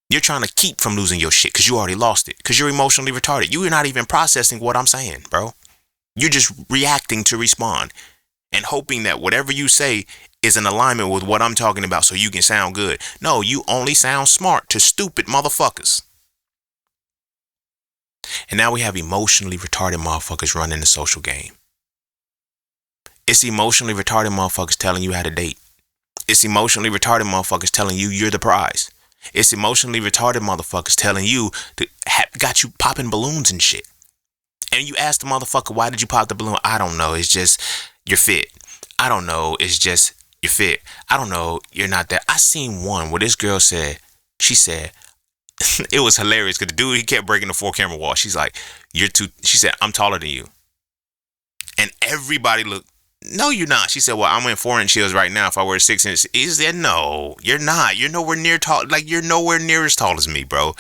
You're trying to keep from losing your shit because you already lost it because you're emotionally retarded. You're not even processing what I'm saying, bro. You're just reacting to respond and hoping that whatever you say is in alignment with what I'm talking about so you can sound good. No, you only sound smart to stupid motherfuckers. And now we have emotionally retarded motherfuckers running the social game. It's emotionally retarded motherfuckers telling you how to date. It's emotionally retarded motherfuckers telling you you're the prize. It's emotionally retarded motherfuckers telling you got you popping balloons and shit. And you ask the motherfucker, why did you pop the balloon? I don't know. It's just, you're fit. I don't know. It's just, you're fit. I don't know. You're not that. I seen one where this girl said, she said, it was hilarious because the dude, he kept breaking the 4-camera wall. She's like, she said, I'm taller than you. And everybody looked, no, you're not. She said, well, I'm in 4-inch heels right now. If I wear 6 inches, he said, no, you're not. You're nowhere near tall. Like, you're nowhere near as tall as me, bro.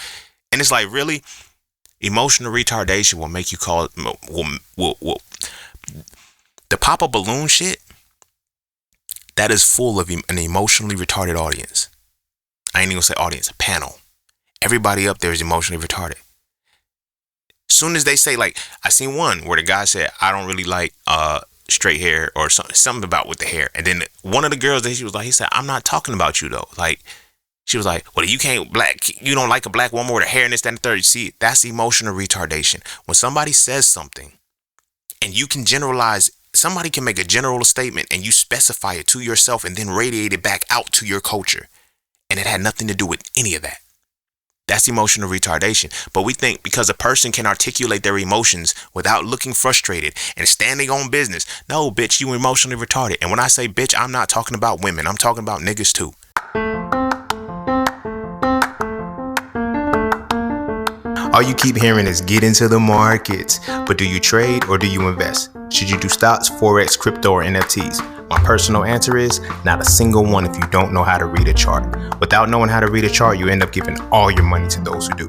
And it's like, really? Emotional retardation will make you call it, will the pop a balloon shit, that is full of an emotionally retarded audience. I ain't even gonna say audience, a panel. Everybody up there is emotionally retarded. Soon as they say, like, I seen one where the guy said, I don't really like straight hair or something about with the hair. And then one of the girls that she was like, he said, I'm not talking about you though. Like, she was like, well, you don't like a black woman with her hair and this, that, and the third. See, that's emotional retardation. When somebody says something and you can generalize, somebody can make a general statement and you specify it to yourself and then radiate it back out to your culture. And it had nothing to do with any of that. That's emotional retardation. But we think because a person can articulate their emotions without looking frustrated and standing on business. No, bitch, you emotionally retarded. And when I say bitch, I'm not talking about women. I'm talking about niggas too. All you keep hearing is get into the markets. But do you trade or do you invest? Should you do stocks, forex, crypto, or NFTs? My personal answer is not a single one if you don't know how to read a chart. Without knowing how to read a chart, you end up giving all your money to those who do.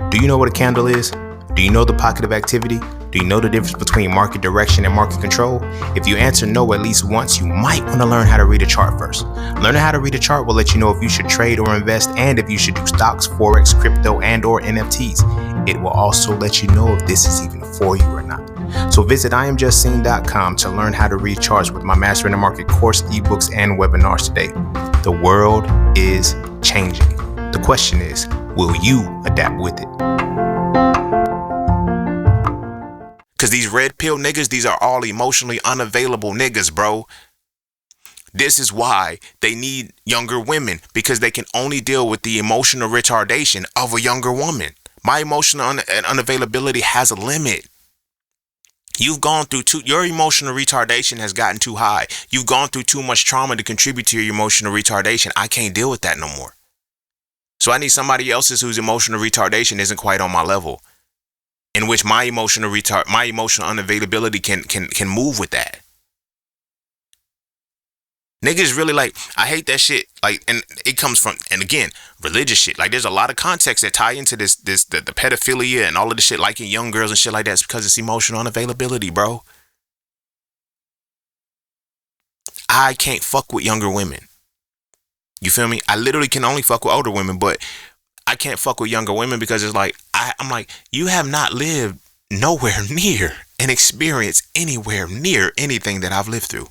Do you know what a candle is? Do you know the pocket of activity? Do you know the difference between market direction and market control? If you answer no at least once, you might want to learn how to read a chart first. Learning how to read a chart will let you know if you should trade or invest and if you should do stocks, forex, crypto, and or NFTs. It will also let you know if this is even for you or not. So visit IamJustSeen.com to learn how to read charts with my Mastering the Market course, ebooks, and webinars today. The world is changing. The question is, will you adapt with it? Because these red pill niggas, these are all emotionally unavailable niggas, bro. This is why they need younger women, because they can only deal with the emotional retardation of a younger woman. My emotional unavailability has a limit. You've gone through your emotional retardation has gotten too high. You've gone through too much trauma to contribute to your emotional retardation. I can't deal with that no more. So I need somebody else's whose emotional retardation isn't quite on my level, in which my emotional unavailability can move with that. Niggas really like, I hate that shit. Like, and it comes from, and again, religious shit. Like, there's a lot of context that tie into the pedophilia and all of the shit, liking young girls and shit like that. It's because it's emotional unavailability, bro. I can't fuck with younger women. You feel me? I literally can only fuck with older women, but I can't fuck with younger women because it's like, I'm like, you have not lived nowhere near and experienced anywhere near anything that I've lived through.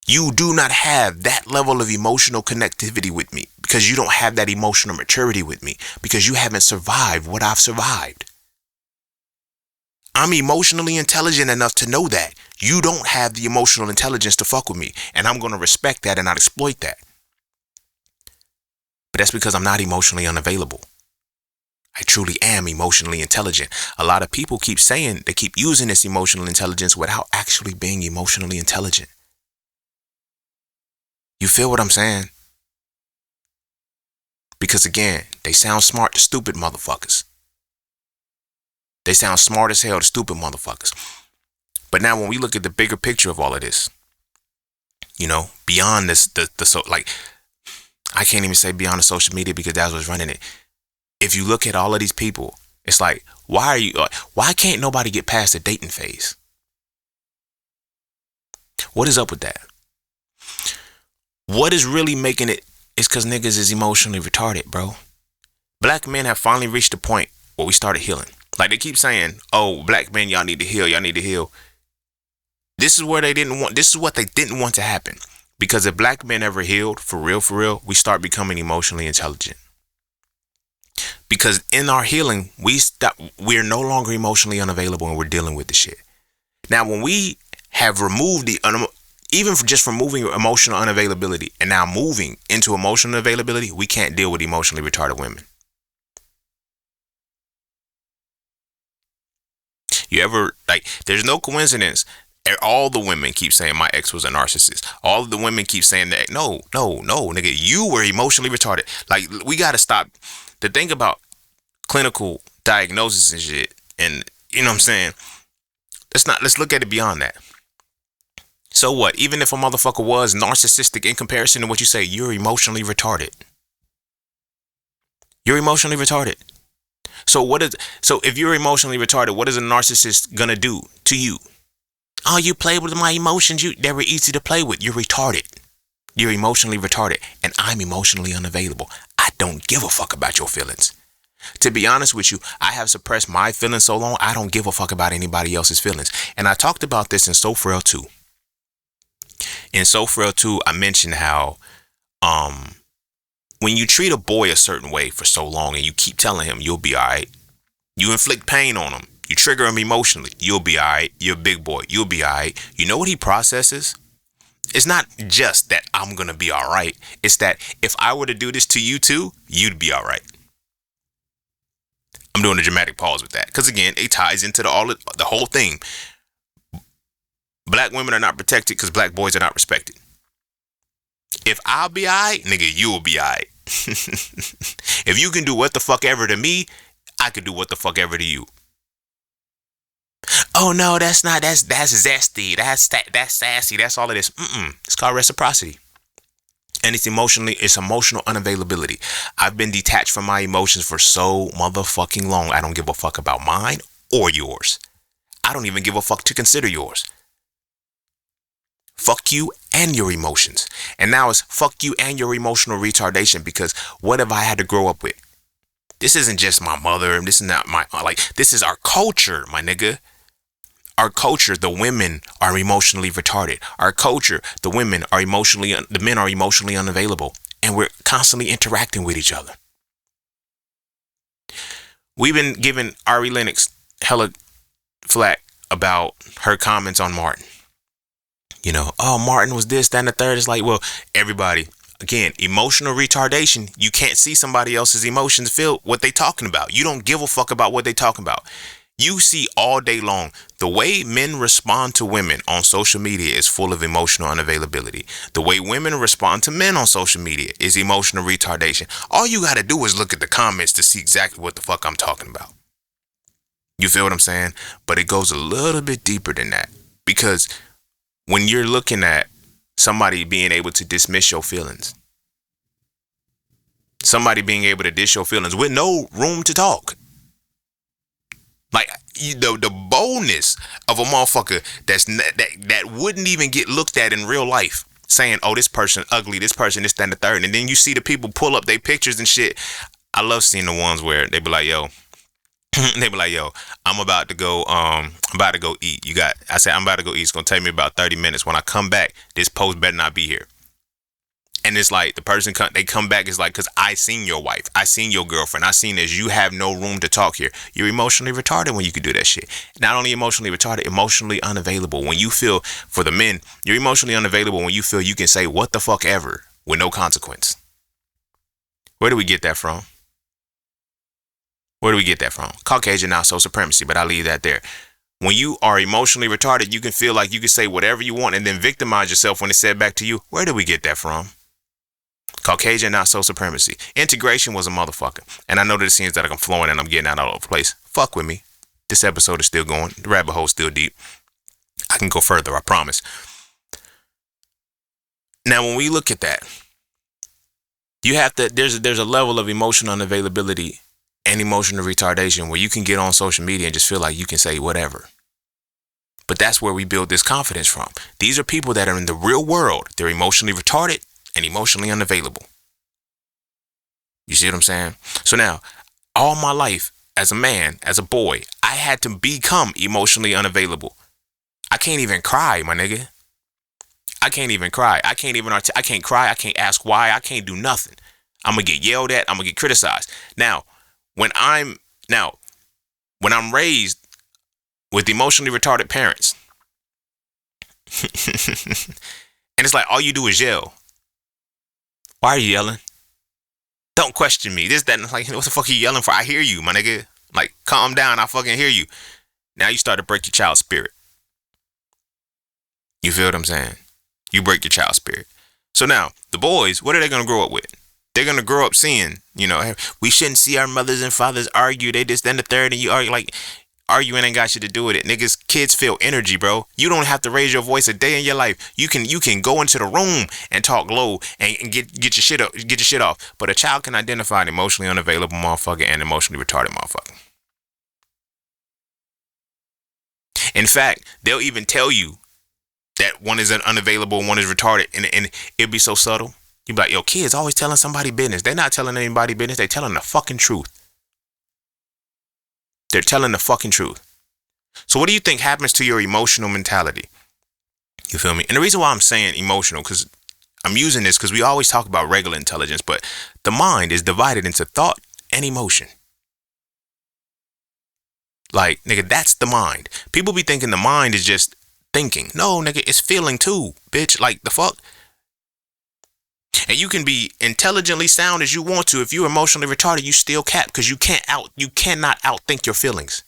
You do not have that level of emotional connectivity with me because you don't have that emotional maturity with me because you haven't survived what I've survived. I'm emotionally intelligent enough to know that. You don't have the emotional intelligence to fuck with me, and I'm going to respect that and not exploit that. But that's because I'm not emotionally unavailable. I truly am emotionally intelligent. A lot of people keep saying they keep using this emotional intelligence without actually being emotionally intelligent. You feel what I'm saying? Because again, they sound smart to stupid motherfuckers. They sound smart as hell to stupid motherfuckers. But now when we look at the bigger picture of all of this, you know, beyond this, I can't even say beyond the social media because that's what's running it. If you look at all of these people, it's like, why can't nobody get past the dating phase? What is up with that? What is really making it is because niggas is emotionally retarded, bro. Black men have finally reached the point where we started healing. Like they keep saying, oh, black men, y'all need to heal. Y'all need to heal. This is what they didn't want to happen. Because if black men ever healed, for real, we start becoming emotionally intelligent. Because in our healing, we're no longer emotionally unavailable and we're dealing with the shit. Now, when we have removed even just removing emotional unavailability and now moving into emotional availability, we can't deal with emotionally retarded women. You ever, like, there's no coincidence. All the women keep saying my ex was a narcissist. All of the women keep saying that. No, nigga, you were emotionally retarded. Like, we got to stop to think about clinical diagnosis and shit. And you know what I'm saying? Let's look at it beyond that. So what? Even if a motherfucker was narcissistic in comparison to what you say, you're emotionally retarded. You're emotionally retarded. So if you're emotionally retarded, what is a narcissist gonna do to you? Oh, you played with my emotions. They were easy to play with. You're retarded. You're emotionally retarded, and I'm emotionally unavailable. I don't give a fuck about your feelings. To be honest with you, I have suppressed my feelings so long, I don't give a fuck about anybody else's feelings. And I talked about this in So Frail 2. In So Frail 2, I mentioned how when you treat a boy a certain way for so long and you keep telling him you'll be all right, you inflict pain on him, you trigger him emotionally, you'll be all right, you're a big boy, you'll be all right. You know what he processes? It's not just that I'm going to be all right. It's that if I were to do this to you too, you'd be all right. I'm doing a dramatic pause with that because, again, it ties into the whole thing. Black women are not protected because black boys are not respected. If I'll be all right, nigga, you'll be all right. If you can do what the fuck ever to me, I could do what the fuck ever to you. Oh no, that's zesty. That's sassy. That's all of this. It's called reciprocity. And it's emotional unavailability. I've been detached from my emotions for so motherfucking long. I don't give a fuck about mine or yours. I don't even give a fuck to consider yours. Fuck you and your emotions. And now it's fuck you and your emotional retardation, because what have I had to grow up with? This isn't just my mother. This is not this is our culture, my nigga. Our culture, the women are emotionally retarded. Our culture, the men are emotionally unavailable. And we're constantly interacting with each other. We've been giving Ari Lennox hella flack about her comments on Martin. You know, oh, Martin was this, that, and the third. It's like, well, everybody, again, emotional retardation. You can't see somebody else's emotions, feel what they talking about. You don't give a fuck about what they talking about. You see all day long, the way men respond to women on social media is full of emotional unavailability. The way women respond to men on social media is emotional retardation. All you got to do is look at the comments to see exactly what the fuck I'm talking about. You feel what I'm saying? But it goes a little bit deeper than that, because when you're looking at somebody being able to dismiss your feelings, somebody being able to dish your feelings with no room to talk, like the boldness of a motherfucker that wouldn't even get looked at in real life, saying, oh, this person ugly, this person this, that, and the third. And then you see the people pull up their pictures and shit. I love seeing the ones where they be like, yo, I'm about to go eat. I said, I'm about to go eat. It's going to take me about 30 minutes. When I come back, this post better not be here. And it's like the person, they come back, it's like, because I seen your wife. I seen your girlfriend. I seen this. You have no room to talk here. You're emotionally retarded when you can do that shit. Not only emotionally retarded, emotionally unavailable. When you feel, for the men, you're emotionally unavailable when you feel you can say what the fuck ever with no consequence. Where do we get that from? Where do we get that from? Caucasian, not so supremacy, but I'll leave that there. When you are emotionally retarded, you can feel like you can say whatever you want and then victimize yourself when it's said back to you. Where do we get that from? Caucasian, not so supremacy. Integration was a motherfucker. And I know that it seems that I'm flowing and I'm getting out all over the place. Fuck with me. This episode is still going. The rabbit hole's still deep. I can go further, I promise. Now, when we look at that, you have to, there's a level of emotional unavailability and emotional retardation where you can get on social media and just feel like you can say whatever. But that's where we build this confidence from. These are people that are in the real world. They're emotionally retarded and emotionally unavailable. You see what I'm saying? So now, all my life as a man, as a boy, I had to become emotionally unavailable. I can't even cry, my nigga. I can't even cry. I can't cry. I can't ask why. I can't do nothing. I'm going to get yelled at. I'm going to get criticized. Now, when I'm raised with emotionally retarded parents, and it's like all you do is yell. Why are you yelling? Don't question me. This, that, and like, what the fuck are you yelling for? I hear you, my nigga. Like, calm down. I fucking hear you. Now you start to break your child's spirit. You feel what I'm saying? You break your child's spirit. So now, the boys, what are they going to grow up with? They're going to grow up seeing, you know, hey, we shouldn't see our mothers and fathers argue. They this, then the third, and you argue like, arguing ain't got shit to do with it. Niggas, kids feel energy, bro. You don't have to raise your voice a day in your life. You can go into the room and talk low and get your shit up, get your shit off. But a child can identify an emotionally unavailable motherfucker and emotionally retarded motherfucker. In fact, they'll even tell you that one is unavailable and one is retarded, and it'll be so subtle. You be like, yo, kids always telling somebody business. They're not telling anybody business. They're telling the fucking truth. They're telling the fucking truth. So what do you think happens to your emotional mentality? You feel me? And the reason why I'm saying emotional, because I'm using this because we always talk about regular intelligence, but the mind is divided into thought and emotion. Like, nigga, that's the mind. People be thinking the mind is just thinking. No, nigga, it's feeling too, bitch. Like, the fuck? And you can be intelligently sound as you want to. If you're emotionally retarded, you still cap, because you cannot outthink your feelings.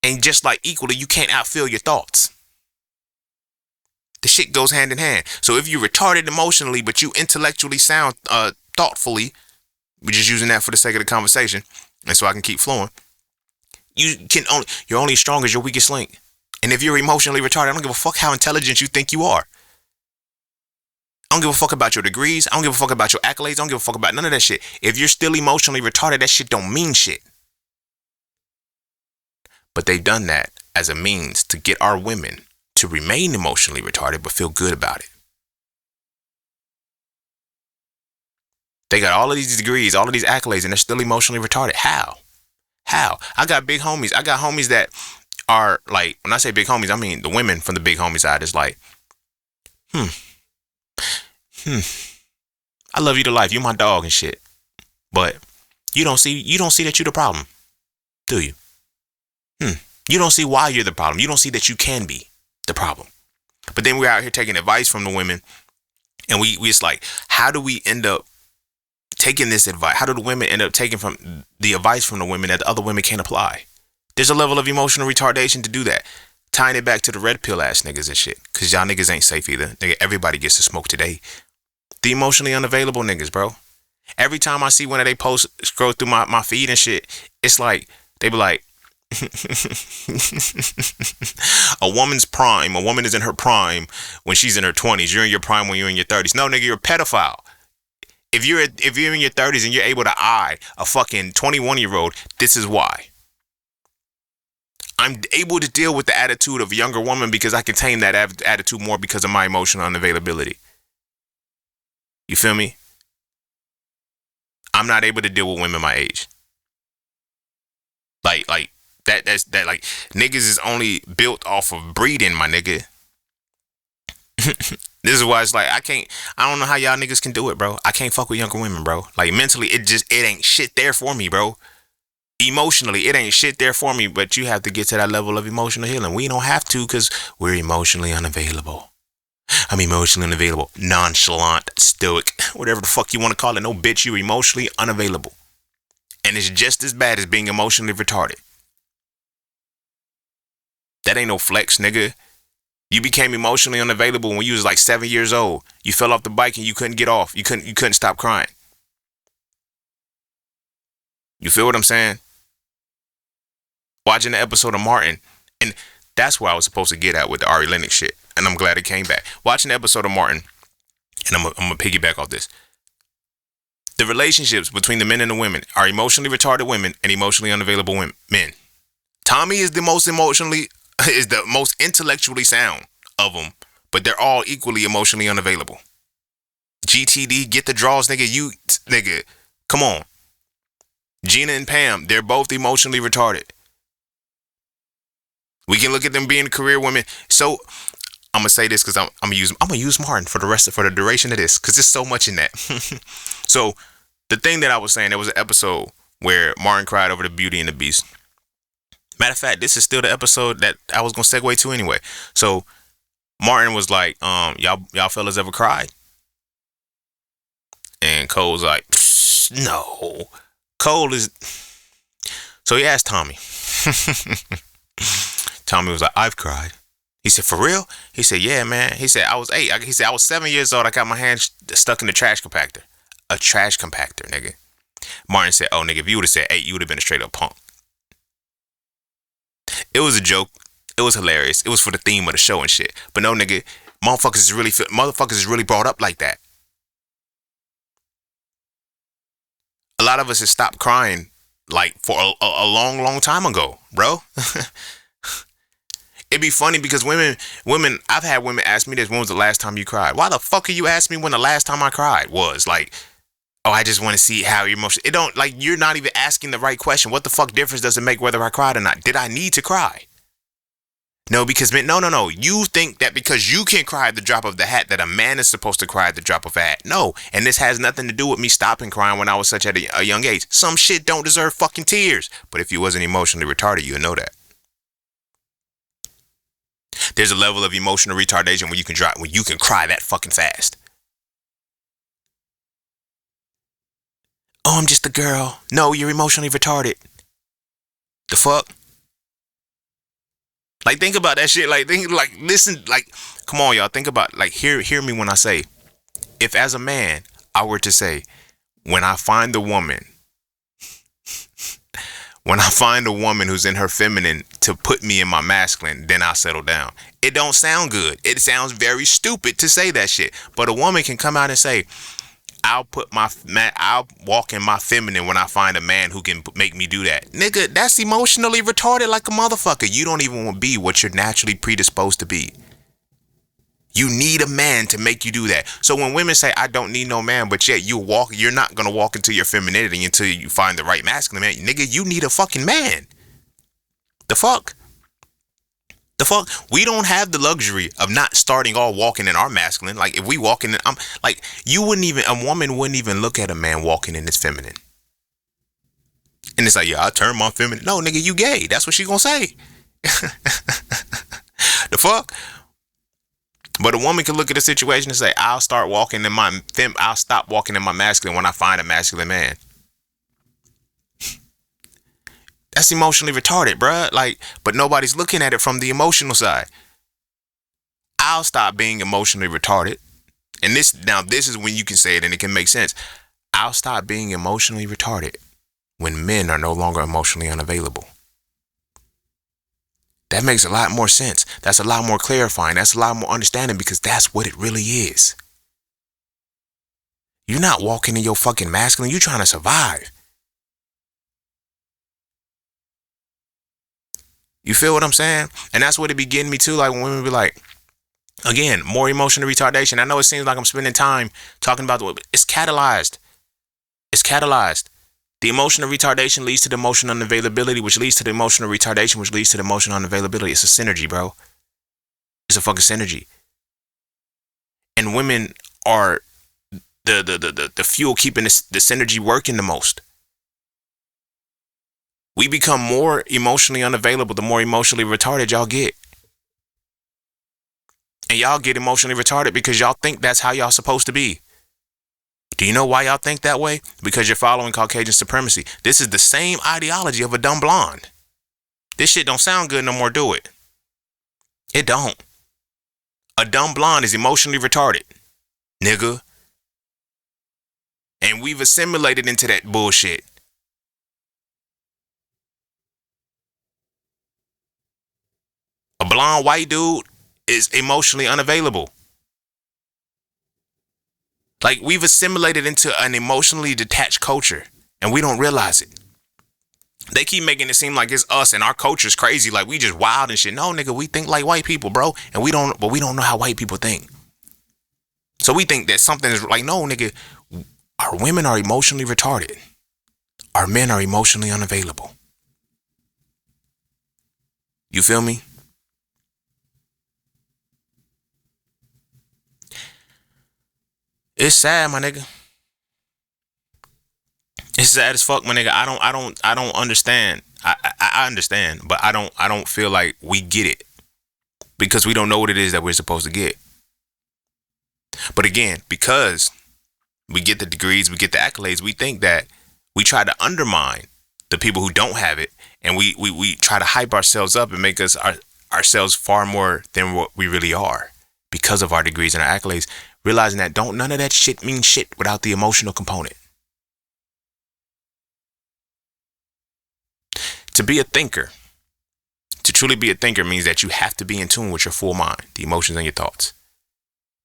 And just like equally, you can't outfeel your thoughts. The shit goes hand in hand. So if you're retarded emotionally, but you intellectually sound thoughtfully, we're just using that for the sake of the conversation, and so I can keep flowing. You're only as strong as your weakest link. And if you're emotionally retarded, I don't give a fuck how intelligent you think you are. I don't give a fuck about your degrees. I don't give a fuck about your accolades. I don't give a fuck about none of that shit. If you're still emotionally retarded, that shit don't mean shit. But they've done that as a means to get our women to remain emotionally retarded but feel good about it. They got all of these degrees, all of these accolades, and they're still emotionally retarded. How? I got big homies. I got homies that are like, when I say big homies, I mean the women from the big homie side is like, I love you to life. You're my dog and shit. But you don't see that you're the problem, do you? You don't see why you're the problem. You don't see that you can be the problem. But then we're out here taking advice from the women, and we it's like, how do we end up taking this advice? How do the women end up taking from the advice from the women that the other women can't apply? There's a level of emotional retardation to do that. Tying it back to the red pill ass niggas and shit. Cause y'all niggas ain't safe either. Nigga, everybody gets to smoke today. The emotionally unavailable niggas, bro. Every time I see one of they posts scroll through my feed and shit, it's like, they be like, a woman is in her prime when she's in her 20s. You're in your prime when you're in your 30s. No, nigga, you're a pedophile. If you're in your 30s and you're able to eye a fucking 21-year-old, this is why. I'm able to deal with the attitude of a younger woman because I can tame that attitude more because of my emotional unavailability. You feel me? I'm not able to deal with women my age. Like that's like niggas is only built off of breeding, my nigga. This is why it's like I don't know how y'all niggas can do it, bro. I can't fuck with younger women, bro. Like mentally, it ain't shit there for me, bro. Emotionally, it ain't shit there for me, but you have to get to that level of emotional healing. We don't have to because we're emotionally unavailable. I'm emotionally unavailable, nonchalant, stoic, whatever the fuck you want to call it. No, bitch, you're emotionally unavailable. And it's just as bad as being emotionally retarded. That ain't no flex, nigga. You became emotionally unavailable when you was like 7 years old. You fell off the bike and you couldn't get off. You couldn't stop crying. You feel what I'm saying? Watching the episode of Martin, and that's where I was supposed to get at with the Ari Lennox shit, and I'm glad it came back. Watching the episode of Martin, and I'm gonna piggyback off this. The relationships between the men and the women are emotionally retarded women and emotionally unavailable men. Tommy is the most intellectually sound of them, but they're all equally emotionally unavailable. GTD, get the draws, nigga. Come on. Gina and Pam, they're both emotionally retarded. We can look at them being career women. So I'm gonna say this because I'm gonna use Martin for the duration of this because there's so much in that. So the thing that I was saying, there was an episode where Martin cried over the Beauty and the Beast. Matter of fact, this is still the episode that I was gonna segue to anyway. So Martin was like, y'all fellas ever cried? And Cole was like, no. Cole is. So he asked Tommy. Tommy was like, I've cried. He said, for real? He said, yeah, man. He said, I was 8. He said, I was 7 years old. I got my hand stuck in the trash compactor. A trash compactor, nigga. Martin said, oh, nigga, if you would have said 8, you would have been a straight up punk. It was a joke. It was hilarious. It was for the theme of the show and shit. But no, nigga, motherfuckers is really brought up like that. A lot of us have stopped crying like for a long, long time ago, bro. It'd be funny because women, I've had women ask me this, when was the last time you cried? Why the fuck are you asking me when the last time I cried was? Like, oh, I just want to see how your emotion. It don't, like, you're not even asking the right question. What the fuck difference does it make whether I cried or not? Did I need to cry? No, because no. You think that because you can cry at the drop of the hat that a man is supposed to cry at the drop of a hat. No, and this has nothing to do with me stopping crying when I was such at a young age. Some shit don't deserve fucking tears. But if you wasn't emotionally retarded, you'd know that. There's a level of emotional retardation when you can cry that fucking fast. Oh, I'm just a girl. No, you're emotionally retarded. The fuck? Like, think about that shit. Listen, come on, y'all. Think about, hear me when I say, if as a man, I were to say, when I find a woman who's in her feminine to put me in my masculine, then I'll settle down. It don't sound good. It sounds very stupid to say that shit. But a woman can come out and say, I'll walk in my feminine when I find a man who can make me do that. Nigga, that's emotionally retarded like a motherfucker. You don't even want to be what you're naturally predisposed to be. You need a man to make you do that. So when women say, I don't need no man, but yet you're not going to walk into your femininity until you find the right masculine man. Nigga, you need a fucking man. The fuck? We don't have the luxury of not starting all walking in our masculine. Like, if we walk in, a woman wouldn't even look at a man walking in his feminine. And it's like, yeah, I turn my feminine. No, nigga, you gay. That's what she gonna say. The fuck? But a woman can look at a situation and say, I'll stop walking in my masculine when I find a masculine man. That's emotionally retarded, bruh. Like, but nobody's looking at it from the emotional side. I'll stop being emotionally retarded. And this is when you can say it and it can make sense. I'll stop being emotionally retarded when men are no longer emotionally unavailable. That makes a lot more sense. That's a lot more clarifying. That's a lot more understanding, because that's what it really is. You're not walking in your fucking masculine. You're trying to survive. You feel what I'm saying? And that's what it be getting me too. Like when women be like, again, more emotional retardation. I know it seems like I'm spending time talking about it's catalyzed. It's catalyzed. The emotional retardation leads to the emotional unavailability, which leads to the emotional retardation, which leads to the emotional unavailability. It's a synergy, bro. It's a fucking synergy. And women are the fuel keeping the synergy working the most. We become more emotionally unavailable the more emotionally retarded y'all get. And y'all get emotionally retarded because y'all think that's how y'all supposed to be. Do you know why y'all think that way? Because you're following Caucasian supremacy. This is the same ideology of a dumb blonde. This shit don't sound good no more, do it? It don't. A dumb blonde is emotionally retarded, nigga. And we've assimilated into that bullshit. A blonde white dude is emotionally unavailable. Like, we've assimilated into an emotionally detached culture, and we don't realize it. They keep making it seem like it's us and our culture's crazy, like we just wild and shit. No, nigga, we think like white people, bro, and we don't know how white people think. So we think that something is like, no, nigga, our women are emotionally retarded. Our men are emotionally unavailable. You feel me? It's sad, my nigga. It's sad as fuck, my nigga. I don't understand. I understand, but I don't feel like we get it because we don't know what it is that we're supposed to get. But again, because we get the degrees, we get the accolades, we think that we try to undermine the people who don't have it, and we try to hype ourselves up and make us ourselves far more than what we really are because of our degrees and our accolades. Realizing that none of that shit mean shit without the emotional component. To be a thinker, to truly be a thinker means that you have to be in tune with your full mind, the emotions and your thoughts.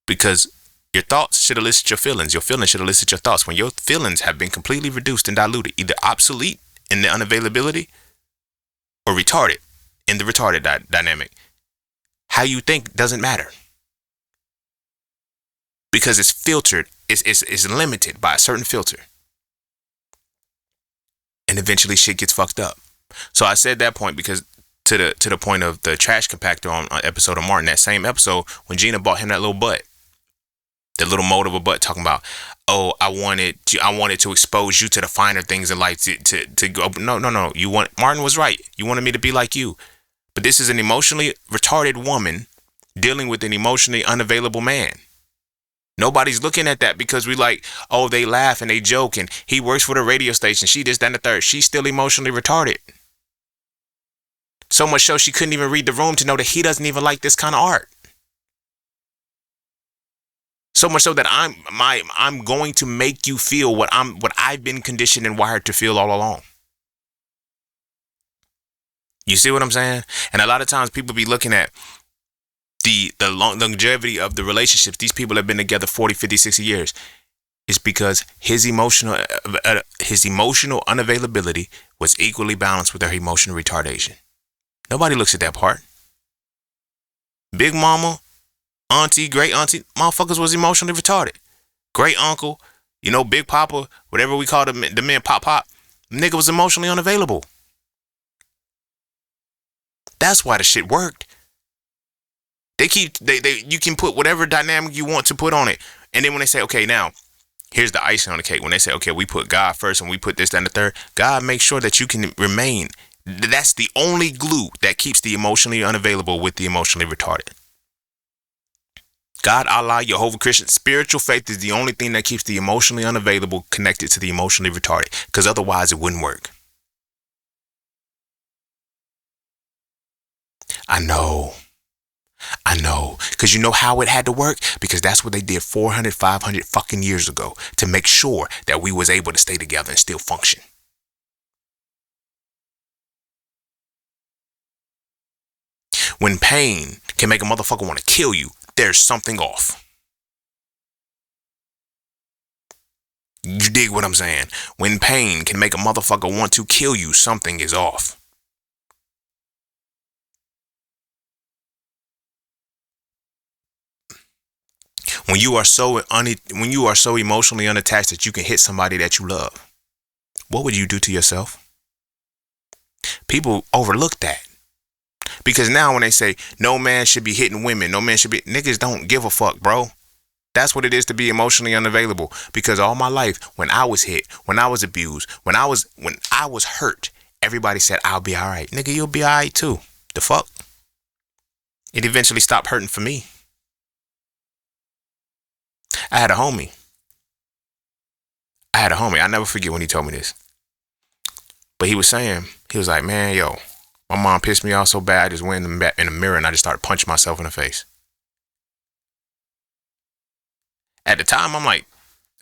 Because your thoughts should elicit your feelings should elicit your thoughts. When your feelings have been completely reduced and diluted, either obsolete in the unavailability or retarded in the retarded dynamic, how you think doesn't matter. Because it's filtered, it's limited by a certain filter. And eventually shit gets fucked up. So I said that point because to the point of the trash compactor on episode of Martin, that same episode when Gina bought him that little butt. The little mold of a butt, talking about, oh, I wanted to expose you to the finer things in life to go. No. Martin was right. You wanted me to be like you. But this is an emotionally retarded woman dealing with an emotionally unavailable man. Nobody's looking at that because we like, oh, they laugh and they joke and he works for the radio station. She this, that, and the third. She's still emotionally retarded. So much so she couldn't even read the room to know that he doesn't even like this kind of art. So much so that I'm going to make you feel what I've been conditioned and wired to feel all along. You see what I'm saying? And a lot of times people be looking at the longevity of the relationships. These people have been together 40, 50, 60 years. It's because his emotional unavailability was equally balanced with their emotional retardation. Nobody looks at that part. Big mama, auntie, great auntie, motherfuckers was emotionally retarded. Great uncle, big papa, whatever we call the men, pop, nigga was emotionally unavailable. That's why the shit worked. You can put whatever dynamic you want to put on it. And then when they say, okay, now, Here's the icing on the cake. When they say, okay, we put God first and we put this, that, and the third, God makes sure that you can remain. That's the only glue that keeps the emotionally unavailable with the emotionally retarded. God, Allah, Jehovah, Christian, spiritual faith is the only thing that keeps the emotionally unavailable connected to the emotionally retarded, because otherwise it wouldn't work. I know, because you know how it had to work? Because that's what they did 400, 500 fucking years ago to make sure that we was able to stay together and still function. When pain can make a motherfucker want to kill you, there's something off. You dig what I'm saying? When pain can make a motherfucker want to kill you, something is off. When you are so emotionally unattached that you can hit somebody that you love, what would you do to yourself? People overlook that. Because now when they say no man should be hitting women, no man should be, niggas don't give a fuck, bro. That's what it is to be emotionally unavailable. Because all my life, when I was hit, when I was abused, when I was hurt, everybody said, I'll be all right. Nigga, you'll be all right too. The fuck? It eventually stopped hurting for me. I had a homie. I never forget when he told me this. But he was like, man, yo, my mom pissed me off so bad, I just went in the mirror and I just started punching myself in the face. At the time, I'm like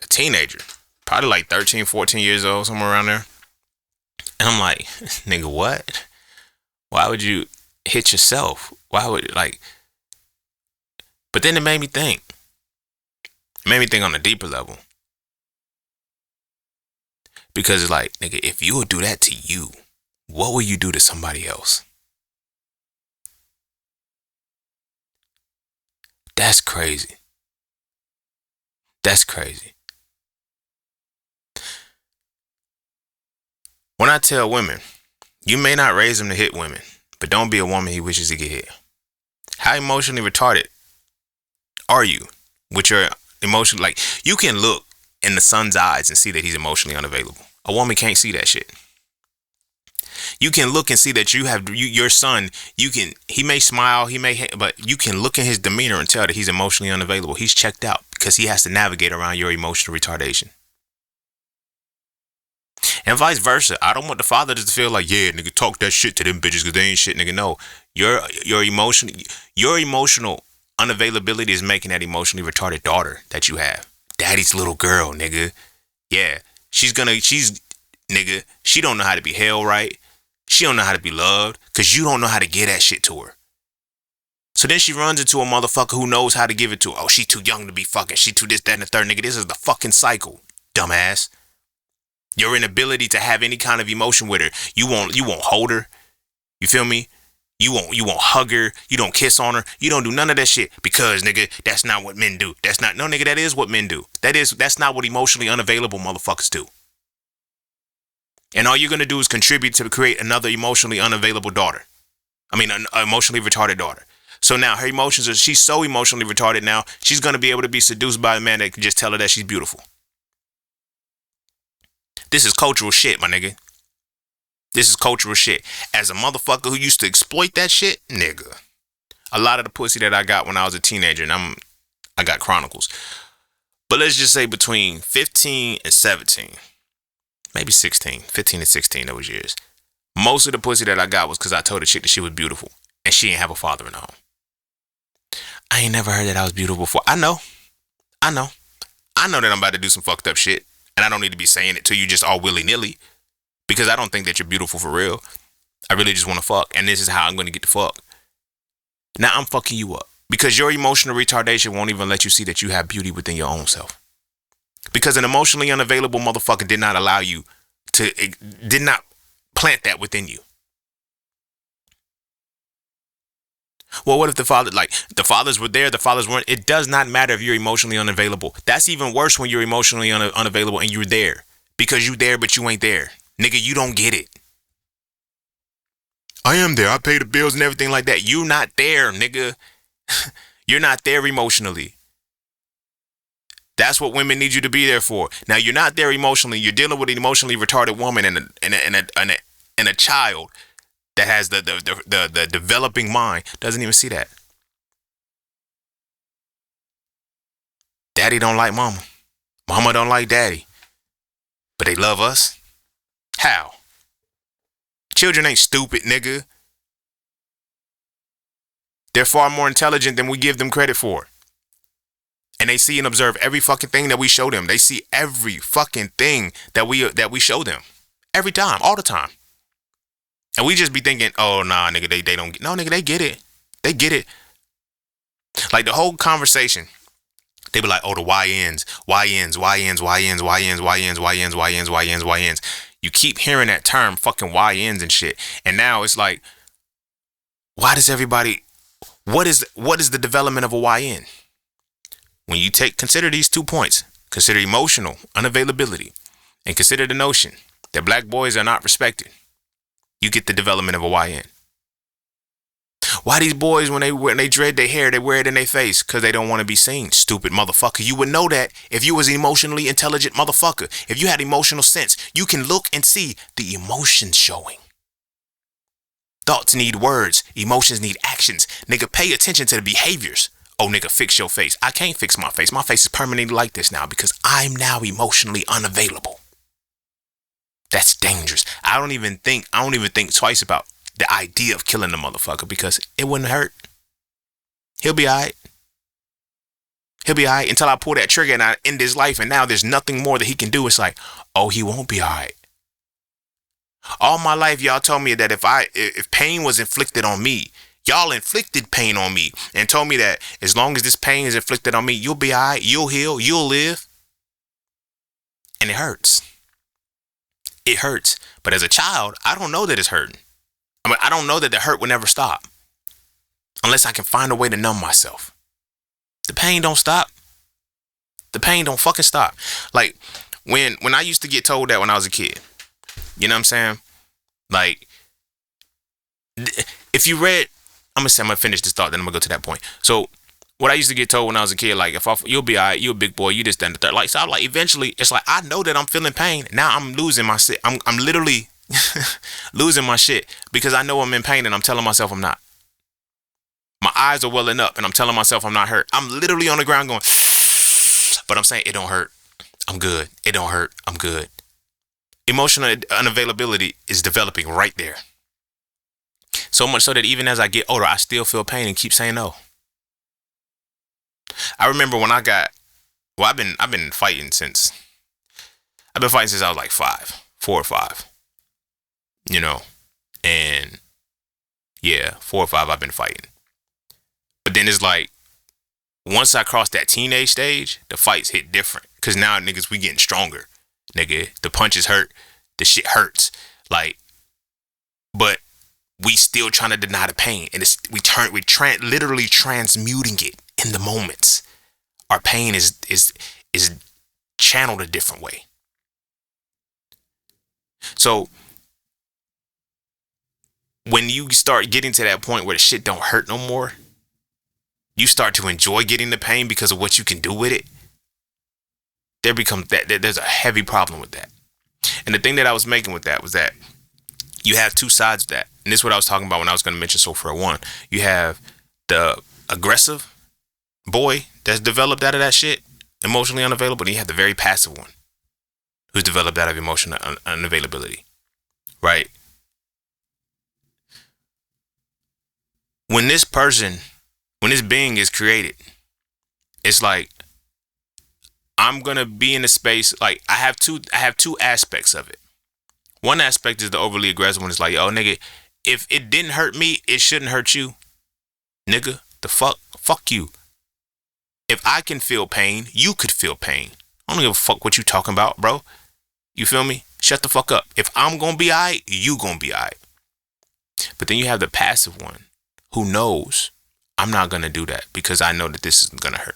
a teenager, probably like 13, 14 years old, somewhere around there. And I'm like, nigga, what? Why would you hit yourself? Why would, like, but then it made me think. It made me think on a deeper level. Because it's like, nigga, if you would do that to you, what will you do to somebody else? That's crazy. That's crazy. When I tell women, you may not raise them to hit women, but don't be a woman he wishes to get hit. How emotionally retarded are you with your emotion? Like, you can look in the son's eyes and see that he's emotionally unavailable. A woman can't see that shit. You can look and see that your son, he may smile, but you can look in his demeanor and tell that he's emotionally unavailable. He's checked out because he has to navigate around your emotional retardation. And vice versa. I don't want the father to feel like, yeah, nigga, talk that shit to them bitches because they ain't shit, nigga. No, your emotional unavailability is making that emotionally retarded daughter that you have. Daddy's little girl, nigga. Yeah, nigga, she don't know how to be held right. She don't know how to be loved because you don't know how to give that shit to her. So then she runs into a motherfucker who knows how to give it to her. Oh, she too young to be fucking. She too this, that, and the third. Nigga, this is the fucking cycle, dumbass. Your inability to have any kind of emotion with her. You won't hold her. You feel me? You won't hug her. You don't kiss on her. You don't do none of that shit because, nigga, that's not what men do. No, nigga, that is what men do. That's not what emotionally unavailable motherfuckers do. And all you're going to do is contribute to create another emotionally unavailable daughter. I mean, an emotionally retarded daughter. So now her emotions she's so emotionally retarded now, she's going to be able to be seduced by a man that can just tell her that she's beautiful. This is cultural shit, my nigga. This is cultural shit. As a motherfucker who used to exploit that shit, nigga. A lot of the pussy that I got when I was a teenager, and I got chronicles. But let's just say between 15 and 17. Maybe 16, 15 and 16, those years. Most of the pussy that I got was because I told a chick that she was beautiful. And she didn't have a father in the home. I ain't never heard that I was beautiful before. I know that I'm about to do some fucked up shit. And I don't need to be saying it to you just all willy-nilly. Because I don't think that you're beautiful for real. I really just want to fuck. And this is how I'm going to get the fuck. Now I'm fucking you up. Because your emotional retardation won't even let you see that you have beauty within your own self. Because an emotionally unavailable motherfucker did not did not plant that within you. Well, what if the fathers were there, the fathers weren't? It does not matter if you're emotionally unavailable. That's even worse when you're emotionally unavailable and you're there. Because you there, but you ain't there. Nigga, you don't get it. I am there. I pay the bills and everything like that. You not there, nigga. You're not there emotionally. That's what women need you to be there for. Now you're not there emotionally. You're dealing with an emotionally retarded woman and a child that has the developing mind. Doesn't even see that. Daddy don't like mama. Mama don't like daddy. But they love us. How? Children ain't stupid, nigga. They're far more intelligent than we give them credit for. And they see and observe every fucking thing that we show them. They see every fucking thing that we show them. Every time, all the time. And we just be thinking, oh, nah, nigga, they don't get. No, nigga, they get it. They get it. Like the whole conversation, they be like, oh, the YNs. You keep hearing that term, fucking YNs and shit. And now it's like, why does everybody, what is the development of a YN? When you consider these 2 points, consider emotional unavailability and consider the notion that black boys are not respected, you get the development of a YN. Why these boys, when they dread their hair, they wear it in their face? Because they don't want to be seen. Stupid motherfucker. You would know that if you was an emotionally intelligent motherfucker. If you had emotional sense, you can look and see the emotions showing. Thoughts need words. Emotions need actions. Nigga, pay attention to the behaviors. Oh, nigga, fix your face. I can't fix my face. My face is permanently like this now because I'm now emotionally unavailable. That's dangerous. I don't even think twice about the idea of killing the motherfucker because it wouldn't hurt. He'll be all right. He'll be all right until I pull that trigger and I end his life and now there's nothing more that he can do. It's like, oh, he won't be all right. All my life, y'all told me that if pain was inflicted on me, y'all inflicted pain on me and told me that as long as this pain is inflicted on me, you'll be all right, you'll heal, you'll live. And it hurts. It hurts. But as a child, I don't know that it's hurting. I mean, I don't know that the hurt will never stop unless I can find a way to numb myself. The pain don't stop. The pain don't fucking stop. Like when I used to get told that when I was a kid, you know what I'm saying? Like if you read, I'm gonna finish this thought, then I'm gonna go to that point. So what I used to get told when I was a kid, like you'll be all right, you're a big boy, you this, that, and the third. Like, so I'm like, eventually, it's like, I know that I'm feeling pain. Now I'm losing my shit. I'm literally losing my shit because I know I'm in pain and I'm telling myself I'm not. My eyes are welling up and I'm telling myself I'm not hurt. I'm literally on the ground going, but I'm saying it don't hurt. I'm good. It don't hurt. I'm good. Emotional unavailability is developing right there. So much so that even as I get older, I still feel pain and keep saying no. I remember when I've been fighting since I was like 4 or 5, you know, and yeah, 4 or 5, I've been fighting. But then it's like, once I crossed that teenage stage, the fights hit different. Cause now niggas, we getting stronger, nigga. The punches hurt, the shit hurts. Like, but we still trying to deny the pain. And literally transmuting it in the moments. Our pain is channeled a different way. So when you start getting to that point where the shit don't hurt no more, you start to enjoy getting the pain because of what you can do with it. There's a heavy problem with that. And the thing that I was making with that was that you have two sides of that. And this is what I was talking about when I was going to mention Soulfare One. You have the aggressive boy that's developed out of that shit, emotionally unavailable. And you have the very passive one who's developed out of emotional unavailability. Right? When this being is created, it's like, I'm going to be in a space, like I have two aspects of it. One aspect is the overly aggressive one. It's like, yo, nigga, if it didn't hurt me, it shouldn't hurt you. Nigga, the fuck you. If I can feel pain, you could feel pain. I don't give a fuck what you talking about, bro. You feel me? Shut the fuck up. If I'm going to be all right, you going to be all right. But then you have the passive one who knows I'm not going to do that because I know that this isn't going to hurt.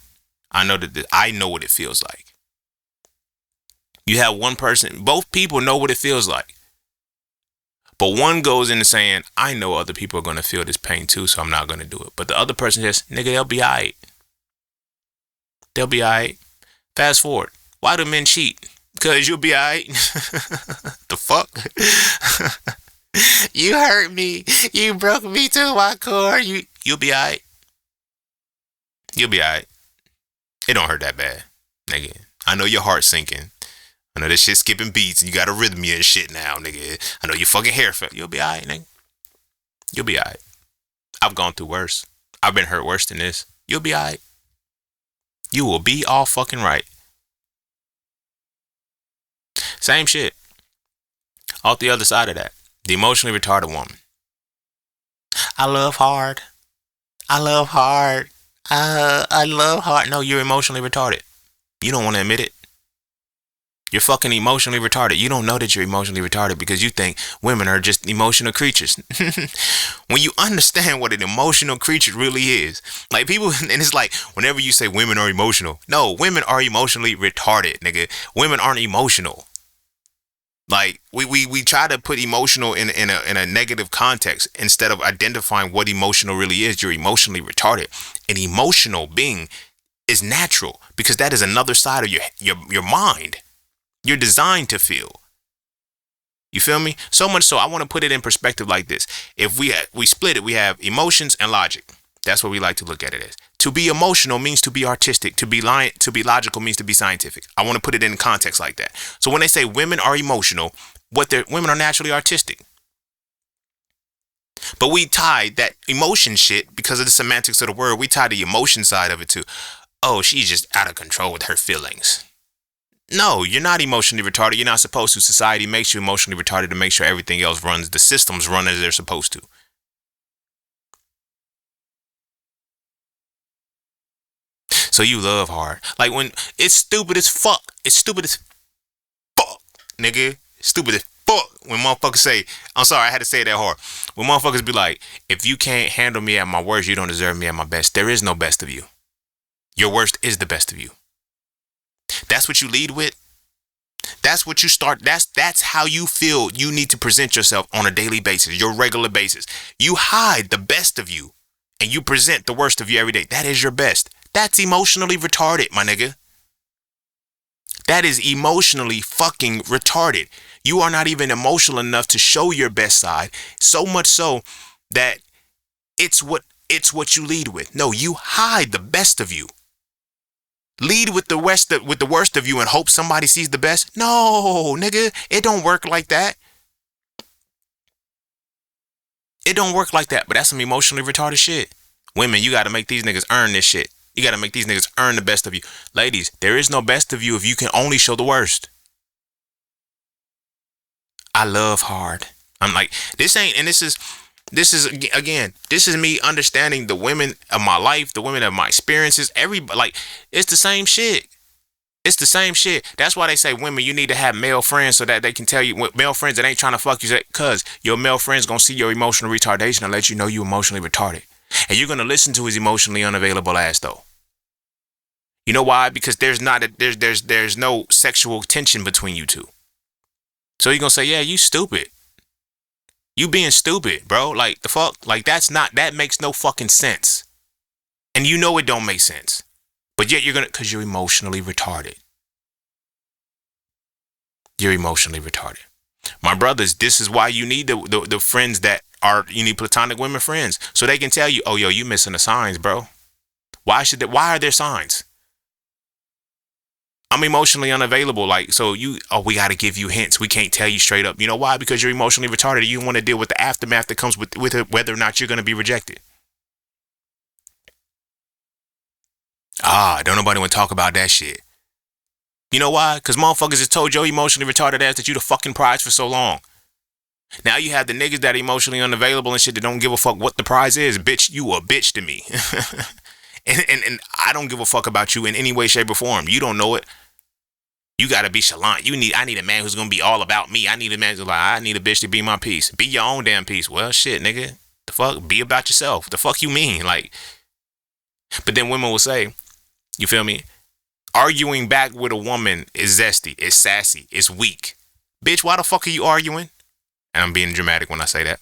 I know what it feels like. You have one person, both people know what it feels like. But one goes into saying, I know other people are going to feel this pain too, so I'm not going to do it. But the other person says, nigga, they'll be all right. They'll be all right. Fast forward. Why do men cheat? Because you'll be alright. The fuck? You hurt me. You broke me to my core. You'll be alright. You'll be alright. It don't hurt that bad, nigga. I know your heart's sinking. I know this shit skipping beats and you got a rhythmia and shit now, nigga. I know your fucking hair fell. You'll be alright, nigga. You'll be alright. I've gone through worse. I've been hurt worse than this. You'll be alright. You will be all fucking right. Same shit. Off the other side of that. The emotionally retarded woman. I love hard. I love hard. I love hard. No, you're emotionally retarded. You don't want to admit it. You're fucking emotionally retarded. You don't know that you're emotionally retarded because you think women are just emotional creatures. When you understand what an emotional creature really is, like people, and it's like whenever you say women are emotional, no, women are emotionally retarded, nigga. Women aren't emotional. Like we try to put emotional in a negative context instead of identifying what emotional really is. You're emotionally retarded. An emotional being is natural because that is another side of your mind. You're designed to feel. You feel me? So much so I want to put it in perspective like this. If we split it, we have emotions and logic. That's what we like to look at it as. To be emotional means to be artistic. To be logical means to be scientific. I want to put it in context like that. So when they say women are emotional, women are naturally artistic. But we tie that emotion shit because of the semantics of the word. We tie the emotion side of it to, oh, she's just out of control with her feelings. No, you're not emotionally retarded. You're not supposed to. Society makes you emotionally retarded to make sure everything else runs. The systems run as they're supposed to. So you love hard. Like when it's stupid as fuck. It's stupid as fuck, nigga. Stupid as fuck. When motherfuckers say, I'm sorry, I had to say it that hard. When motherfuckers be like, if you can't handle me at my worst, you don't deserve me at my best. There is no best of you. Your worst is the best of you. That's what you lead with. That's what you start. That's how you feel you need to present yourself on a daily basis, your regular basis. You hide the best of you and you present the worst of you every day. That is your best. That's emotionally retarded, my nigga. That is emotionally fucking retarded. You are not even emotional enough to show your best side. So much so that it's what you lead with. No, you hide the best of you. Lead with the worst of you and hope somebody sees the best. No, nigga, it don't work like that. It don't work like that. But that's some emotionally retarded shit. Women, you got to make these niggas earn this shit. You got to make these niggas earn the best of you. Ladies, there is no best of you if you can only show the worst. I love hard. I'm like, this is again, this is me understanding the women of my life, the women of my experiences. Like, it's the same shit. It's the same shit. That's why they say women, you need to have male friends so that they can tell you, male friends that ain't trying to fuck you, because your male friends gonna see your emotional retardation and let you know you emotionally retarded. And you're gonna listen to his emotionally unavailable ass though. You know why? Because there's no sexual tension between you two. So you're gonna say, yeah, you stupid. You being stupid, bro. Like, the fuck? Like, that makes no fucking sense. And you know it don't make sense. But yet because you're emotionally retarded. You're emotionally retarded. My brothers, this is why you need the friends you need platonic women friends. So they can tell you, oh, yo, you missing the signs, bro. Why are there signs? I'm emotionally unavailable. Like, so we got to give you hints. We can't tell you straight up. You know why? Because you're emotionally retarded. You want to deal with the aftermath that comes with it, whether or not you're going to be rejected. Don't nobody want to talk about that shit. You know why? Because motherfuckers has told your emotionally retarded ass that you the fucking prize for so long. Now you have the niggas that are emotionally unavailable and shit that don't give a fuck what the prize is. Bitch, you a bitch to me. and I don't give a fuck about you in any way, shape, or form. You don't know it. You gotta be chalant. I need a man who's gonna be all about me. I need a man who's like, I need a bitch to be my piece. Be your own damn piece. Well, shit, nigga. The fuck? Be about yourself. The fuck you mean? Like, but then women will say, you feel me? Arguing back with a woman is zesty, is sassy, is weak. Bitch, why the fuck are you arguing? And I'm being dramatic when I say that.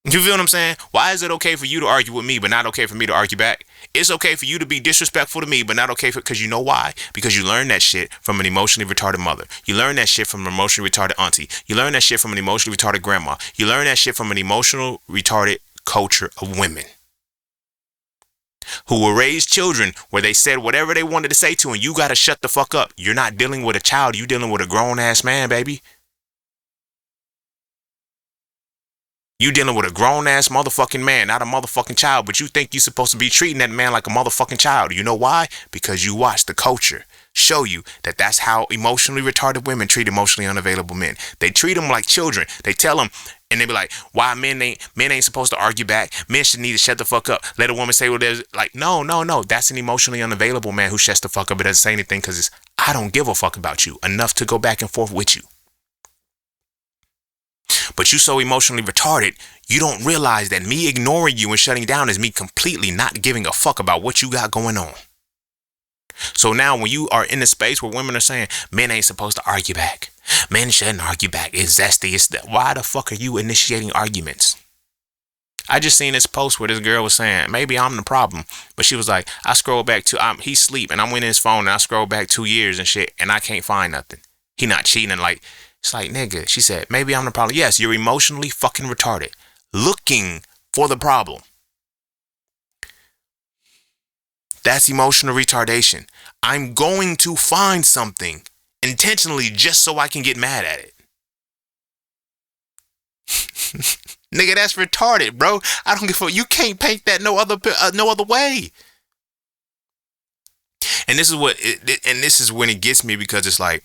You feel what I'm saying? Why is it okay for you to argue with me, but not okay for me to argue back? It's okay for you to be disrespectful to me, but not okay because you know why? Because you learned that shit from an emotionally retarded mother. You learned that shit from an emotionally retarded auntie. You learned that shit from an emotionally retarded grandma. You learned that shit from an emotional retarded culture of women who were raised children where they said whatever they wanted to say to, and you gotta shut the fuck up. You're not dealing with a child. You're dealing with a grown ass man, baby. You dealing with a grown-ass motherfucking man, not a motherfucking child, but you think you're supposed to be treating that man like a motherfucking child. You know why? Because you watch the culture show you that that's how emotionally retarded women treat emotionally unavailable men. They treat them like children. They tell them, and they be like, why men ain't supposed to argue back. Men should need to shut the fuck up. Let a woman say what there's like, no. That's an emotionally unavailable man who shuts the fuck up but doesn't say anything because I don't give a fuck about you enough to go back and forth with you. But you so emotionally retarded, you don't realize that me ignoring you and shutting down is me completely not giving a fuck about what you got going on. So now when you are in a space where women are saying, men ain't supposed to argue back. Men shouldn't argue back. It's zesty. It's that. Why the fuck are you initiating arguments? I just seen this post where this girl was saying, maybe I'm the problem. But she was like, I scroll back to, he's asleep and I'm in his phone and I scroll back 2 years and shit and I can't find nothing. He not cheating and like, it's like, nigga, she said, maybe I'm the problem. Yes, you're emotionally fucking retarded. Looking for the problem. That's emotional retardation. I'm going to find something intentionally just so I can get mad at it. Nigga, that's retarded, bro. I don't give a fuck. You can't paint that no other way. And this is when it gets me because it's like,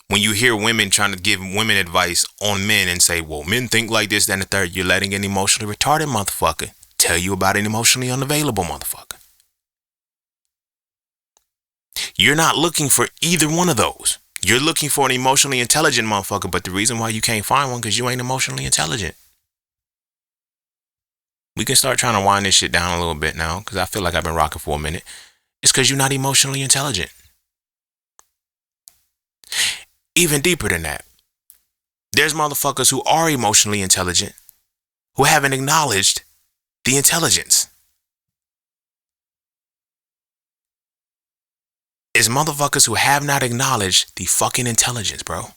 when you hear women trying to give women advice on men and say, well, men think like this, that, and the third, you're letting an emotionally retarded motherfucker tell you about an emotionally unavailable motherfucker. You're not looking for either one of those. You're looking for an emotionally intelligent motherfucker, but the reason why you can't find one because you ain't emotionally intelligent. We can start trying to wind this shit down a little bit now because I feel like I've been rocking for a minute. It's because you're not emotionally intelligent. Even deeper than that, there's motherfuckers who are emotionally intelligent who haven't acknowledged the intelligence. It's motherfuckers who have not acknowledged the fucking intelligence, bro.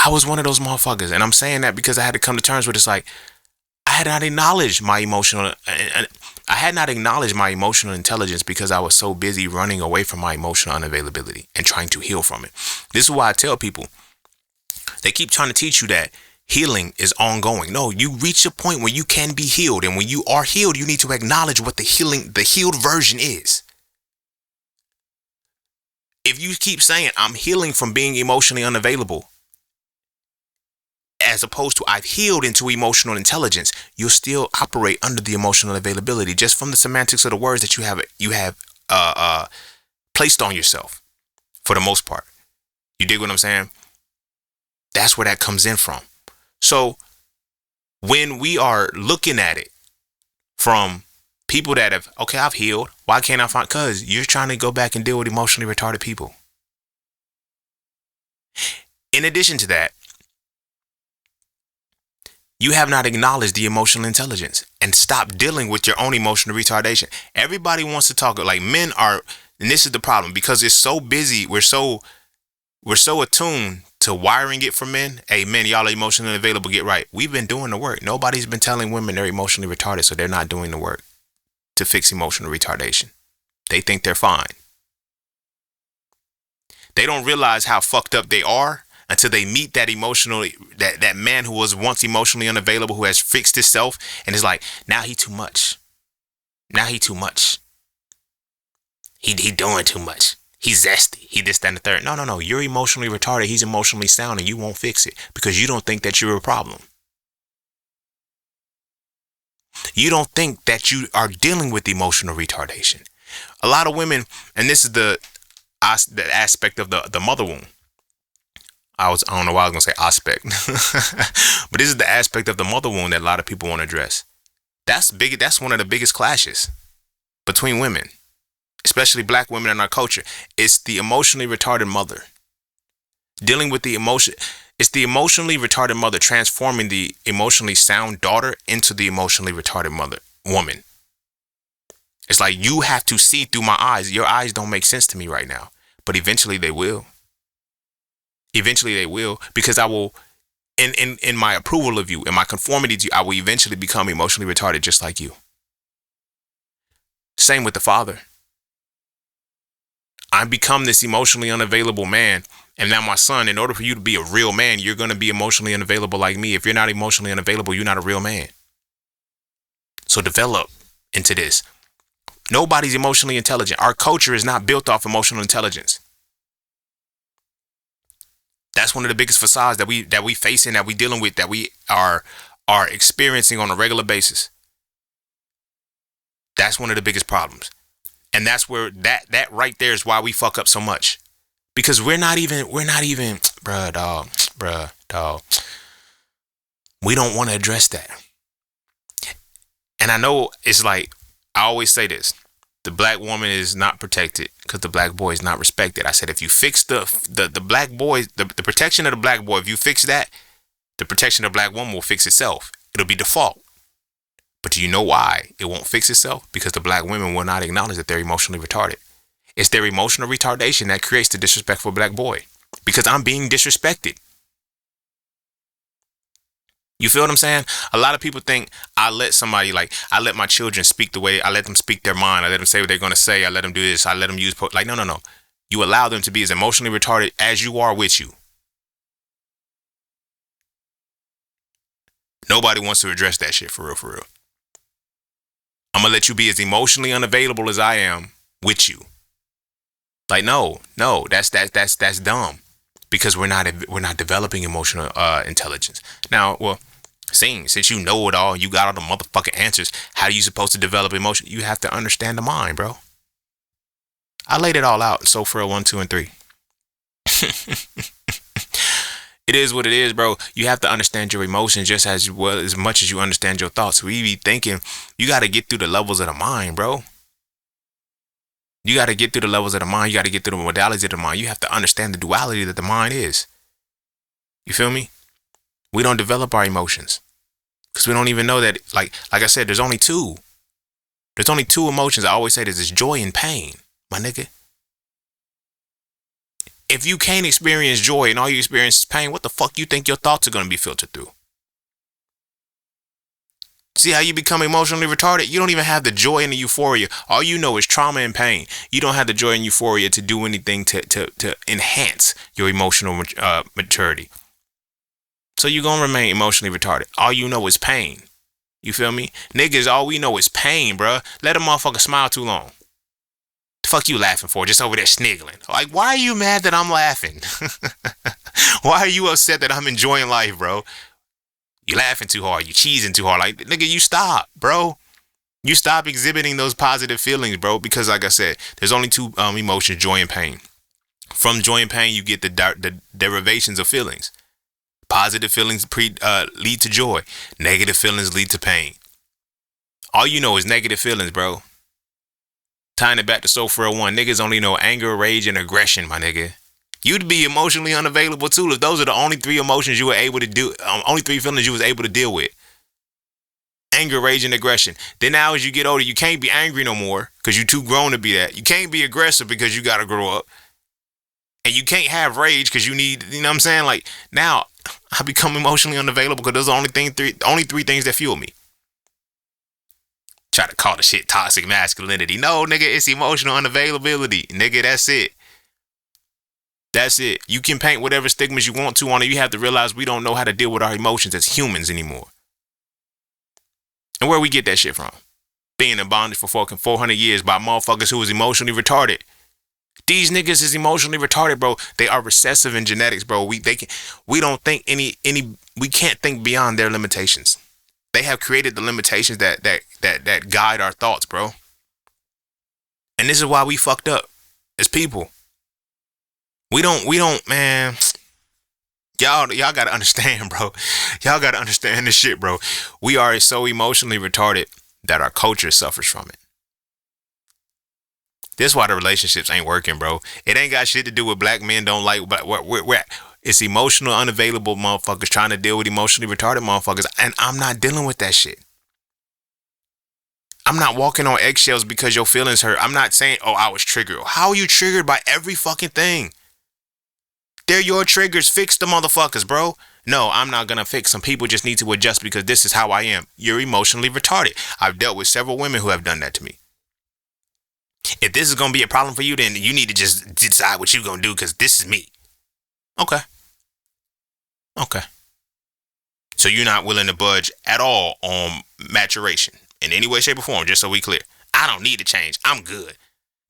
I was one of those motherfuckers, and I'm saying that because I had to come to terms with it's like, I had not acknowledged my emotional intelligence because I was so busy running away from my emotional unavailability and trying to heal from it. This is why I tell people, they keep trying to teach you that healing is ongoing. No, you reach a point where you can be healed. And when you are healed, you need to acknowledge what the healed version is. If you keep saying, I'm healing from being emotionally unavailable, as opposed to I've healed into emotional intelligence, you'll still operate under the emotional availability just from the semantics of the words that you have placed on yourself for the most part. You dig what I'm saying? That's where that comes in from. So when we are looking at it from people that have, okay, I've healed. Why can't I find? Because you're trying to go back and deal with emotionally retarded people. In addition to that, you have not acknowledged the emotional intelligence and stop dealing with your own emotional retardation. Everybody wants to talk like men are, and this is the problem because it's so busy. We're so attuned to wiring it for men. Hey, men, y'all are emotionally unavailable. Get right. We've been doing the work. Nobody's been telling women they're emotionally retarded, so they're not doing the work to fix emotional retardation. They think they're fine. They don't realize how fucked up they are until they meet that that man who was once emotionally unavailable, who has fixed himself and is like, now he too much. Now he too much. He doing too much. He's zesty. He this, that, and the third. No. You're emotionally retarded. He's emotionally sound and you won't fix it because you don't think that you're a problem. You don't think that you are dealing with emotional retardation. A lot of women, and this is the aspect of the mother wound. I don't know why I was going to say aspect, but this is the aspect of the mother wound that a lot of people want to address. That's big. That's one of the biggest clashes between women, especially black women in our culture. It's the emotionally retarded mother dealing with the emotion. It's the emotionally retarded mother transforming the emotionally sound daughter into the emotionally retarded woman. It's like, you have to see through my eyes. Your eyes don't make sense to me right now, but eventually they will. Eventually they will, because I will, in my approval of you, in my conformity to you, I will eventually become emotionally retarded just like you. Same with the father. I become this emotionally unavailable man. And now, my son, in order for you to be a real man, you're going to be emotionally unavailable like me. If you're not emotionally unavailable, you're not a real man. So develop into this. Nobody's emotionally intelligent. Our culture is not built off emotional intelligence. That's one of the biggest facades that we facing, that we dealing with, that we are experiencing on a regular basis. That's one of the biggest problems. And that's where that right there is why we fuck up so much. Because we're not even, bruh, dog. We don't want to address that. And I know it's like, I always say this: the black woman is not protected because the black boy is not respected. I said, if you fix the black boy, the protection of the black boy, if you fix that, the protection of the black woman will fix itself. It'll be default. But do you know why it won't fix itself? Because the black women will not acknowledge that they're emotionally retarded. It's their emotional retardation that creates the disrespectful black boy. Because I'm being disrespected. You feel what I'm saying? A lot of people think I let my children speak the way, I let them speak their mind. I let them say what they're going to say. I let them do this. I let them use, no. You allow them to be as emotionally retarded as you are with you. Nobody wants to address that shit, for real. I'm going to let you be as emotionally unavailable as I am with you. Like, no, that's dumb, because we're not developing emotional intelligence. Now, well, since you know it all, you got all the motherfucking answers, how are you supposed to develop emotion? You have to understand the mind, bro. I laid it all out. So for 1, 2, and 3. It is what it is, bro. You have to understand your emotions just as well, as much as you understand your thoughts. We be thinking, you got to get through the levels of the mind, bro. You got to get through the levels of the mind. You got to get through the modalities of the mind. You have to understand the duality that the mind is. You feel me? We don't develop our emotions because we don't even know that. Like I said, there's only two. There's only two emotions. I always say there's joy and pain, my nigga. If you can't experience joy and all you experience is pain, what the fuck you think your thoughts are going to be filtered through? See how you become emotionally retarded? You don't even have the joy and the euphoria. All you know is trauma and pain. You don't have the joy and euphoria to do anything to enhance your emotional maturity. So you're going to remain emotionally retarded. All you know is pain. You feel me? Niggas, all we know is pain, bruh. Let a motherfucker smile too long. The fuck you laughing for? Just over there sniggling. Like, why are you mad that I'm laughing? Why are you upset that I'm enjoying life, bro? You laughing too hard. You cheesing too hard. Like, nigga, you stop, bro. You stop exhibiting those positive feelings, bro. Because like I said, there's only two emotions, joy and pain. From joy and pain, you get the derivations of feelings. Positive feelings lead to joy. Negative feelings lead to pain. All you know is negative feelings, bro. Tying it back to Soul 401, niggas only know anger, rage, and aggression, my nigga. You'd be emotionally unavailable too if those are the only three emotions you were able to do, only three feelings you was able to deal with. Anger, rage, and aggression. Then now as you get older, you can't be angry no more because you're too grown to be that. You can't be aggressive because you got to grow up. And you can't have rage because you need, you know what I'm saying? Like, now I become emotionally unavailable because those are the only three things that fuel me. Try to call the shit toxic masculinity. No, nigga, it's emotional unavailability. Nigga, that's it. That's it. You can paint whatever stigmas you want to on it. You have to realize we don't know how to deal with our emotions as humans anymore. And where we get that shit from? Being in bondage for fucking 400 years by motherfuckers who was emotionally retarded. These niggas is emotionally retarded, bro. They are recessive in genetics, bro. We don't think we can't think beyond their limitations. They have created the limitations that guide our thoughts, bro. And this is why we fucked up as people. We don't, man. Y'all gotta understand, bro. Y'all gotta understand this shit, bro. We are so emotionally retarded that our culture suffers from it. This is why the relationships ain't working, bro. It ain't got shit to do with black men don't like, but It's emotional, unavailable motherfuckers trying to deal with emotionally retarded motherfuckers. And I'm not dealing with that shit. I'm not walking on eggshells because your feelings hurt. I'm not saying, oh, I was triggered. How are you triggered by every fucking thing? They're your triggers. Fix the motherfuckers, bro. No, I'm not going to fix them. People just need to adjust because this is how I am. You're emotionally retarded. I've dealt with several women who have done that to me. If this is going to be a problem for you, then you need to just decide what you're going to do because this is me. Okay. So you're not willing to budge at all on maturation in any way, shape, or form, just so we clear. I don't need to change. I'm good.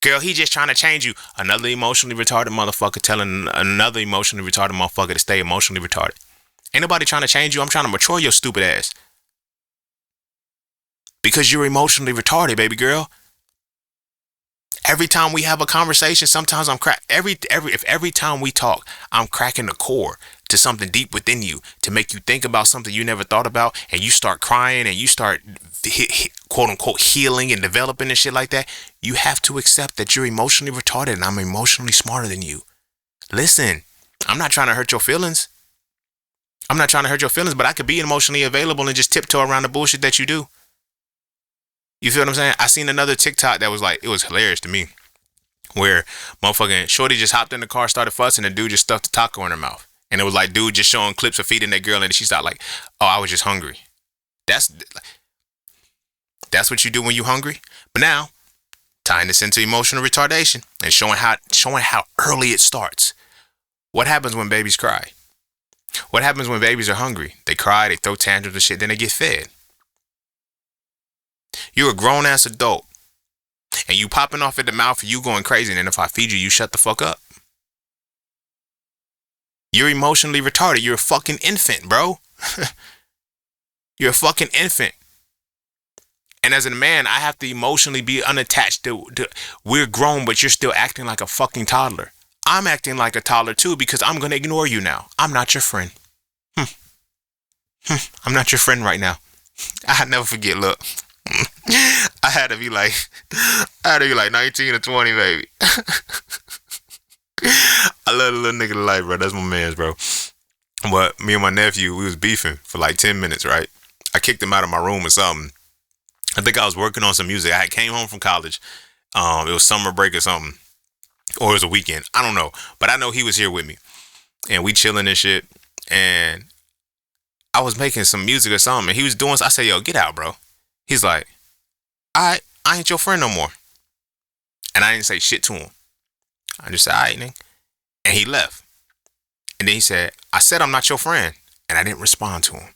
Girl, he just trying to change you. Another emotionally retarded motherfucker telling another emotionally retarded motherfucker to stay emotionally retarded. Ain't nobody trying to change you. I'm trying to mature your stupid ass. Because you're emotionally retarded, baby girl. Every time we have a conversation, sometimes I'm every time we talk, I'm cracking the core to something deep within you to make you think about something you never thought about, and you start crying and you start quote unquote healing and developing and shit like that. You have to accept that you're emotionally retarded and I'm emotionally smarter than you. Listen, I'm not trying to hurt your feelings. But I could be emotionally available and just tiptoe around the bullshit that you do. You feel what I'm saying? I seen another TikTok that was like, it was hilarious to me, where motherfucking shorty just hopped in the car, started fussing, and dude just stuffed a taco in her mouth. And it was like dude just showing clips of feeding that girl, and she started like, oh, I was just hungry. That's what you do when you hungry. But now, tying this into emotional retardation and showing how early it starts. What happens when babies cry? What happens when babies are hungry? They cry, they throw tantrums and shit, then they get fed. You're a grown-ass adult, and you popping off at the mouth, you going crazy, and then if I feed you, you shut the fuck up. You're emotionally retarded. You're a fucking infant, bro. You're a fucking infant. And as a man, I have to emotionally be unattached to we're grown, but you're still acting like a fucking toddler. I'm acting like a toddler too because I'm going to ignore you now. I'm not your friend. I'm not your friend right now. I'll never forget, look. I had to be like 19 or 20, baby. I love the little nigga to life, bro. That's my man's, bro. But me and my nephew, we was beefing for like 10 minutes, right? I kicked him out of my room or something. I think I was working on some music. I came home from college. It was summer break or something. Or it was a weekend. I don't know. But I know he was here with me. And we chilling and shit. And I was making some music or something. And he was doing, I said, yo, get out, bro. He's like, I ain't your friend no more. And I didn't say shit to him. I just said, all right, nigga. And he left. And then he said, I said I'm not your friend. And I didn't respond to him.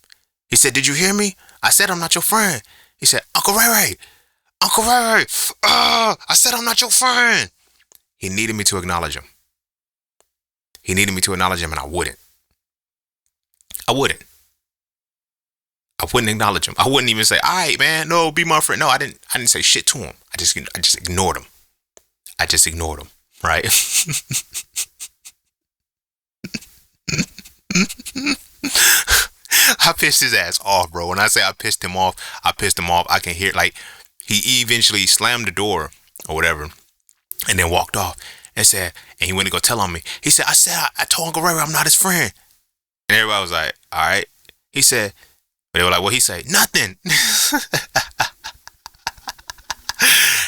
He said, did you hear me? I said I'm not your friend. He said, Uncle Ray Ray. I said I'm not your friend. He needed me to acknowledge him. And I wouldn't. I wouldn't acknowledge him. I wouldn't even say, all right, man, no, be my friend. No, I didn't say shit to him. I just ignored him. Right? I pissed his ass off, bro. When I say I pissed him off. I can hear, like, he eventually slammed the door or whatever and then walked off and he went to go tell on me. He said, I told Uncle Ray I'm not his friend. And everybody was like, all right. He said, they were like, what he say? Nothing.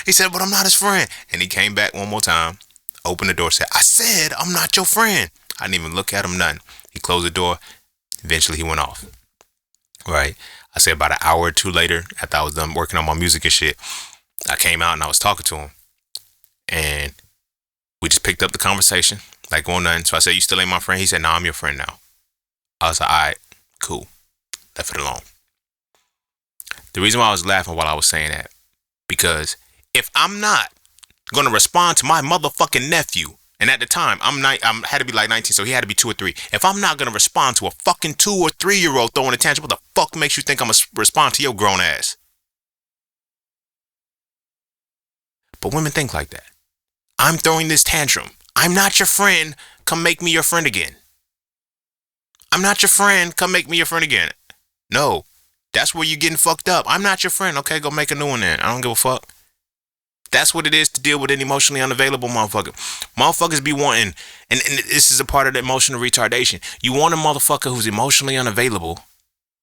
He said, but I'm not his friend. And he came back one more time, opened the door, said, I said I'm not your friend. I didn't even look at him, nothing. He closed the door. Eventually he went off. Right? I said about an hour or two later, after I was done working on my music and shit, I came out and I was talking to him. And we just picked up the conversation, like on nothing. So I said, you still ain't my friend? He said, no, I'm your friend now. I was like, all right, cool. Left it alone. The reason why I was laughing while I was saying that, because if I'm not going to respond to my motherfucking nephew, and at the time, I had to be like 19, so he had to be 2 or 3. If I'm not going to respond to a fucking 2 or 3-year-old throwing a tantrum, what the fuck makes you think I'm going to respond to your grown ass? But women think like that. I'm throwing this tantrum. I'm not your friend. Come make me your friend again. I'm not your friend. Come make me your friend again. No, that's where you're getting fucked up. I'm not your friend. Okay, go make a new one then. I don't give a fuck. That's what it is to deal with an emotionally unavailable motherfucker. Motherfuckers be wanting, and this is a part of the emotional retardation. You want a motherfucker who's emotionally unavailable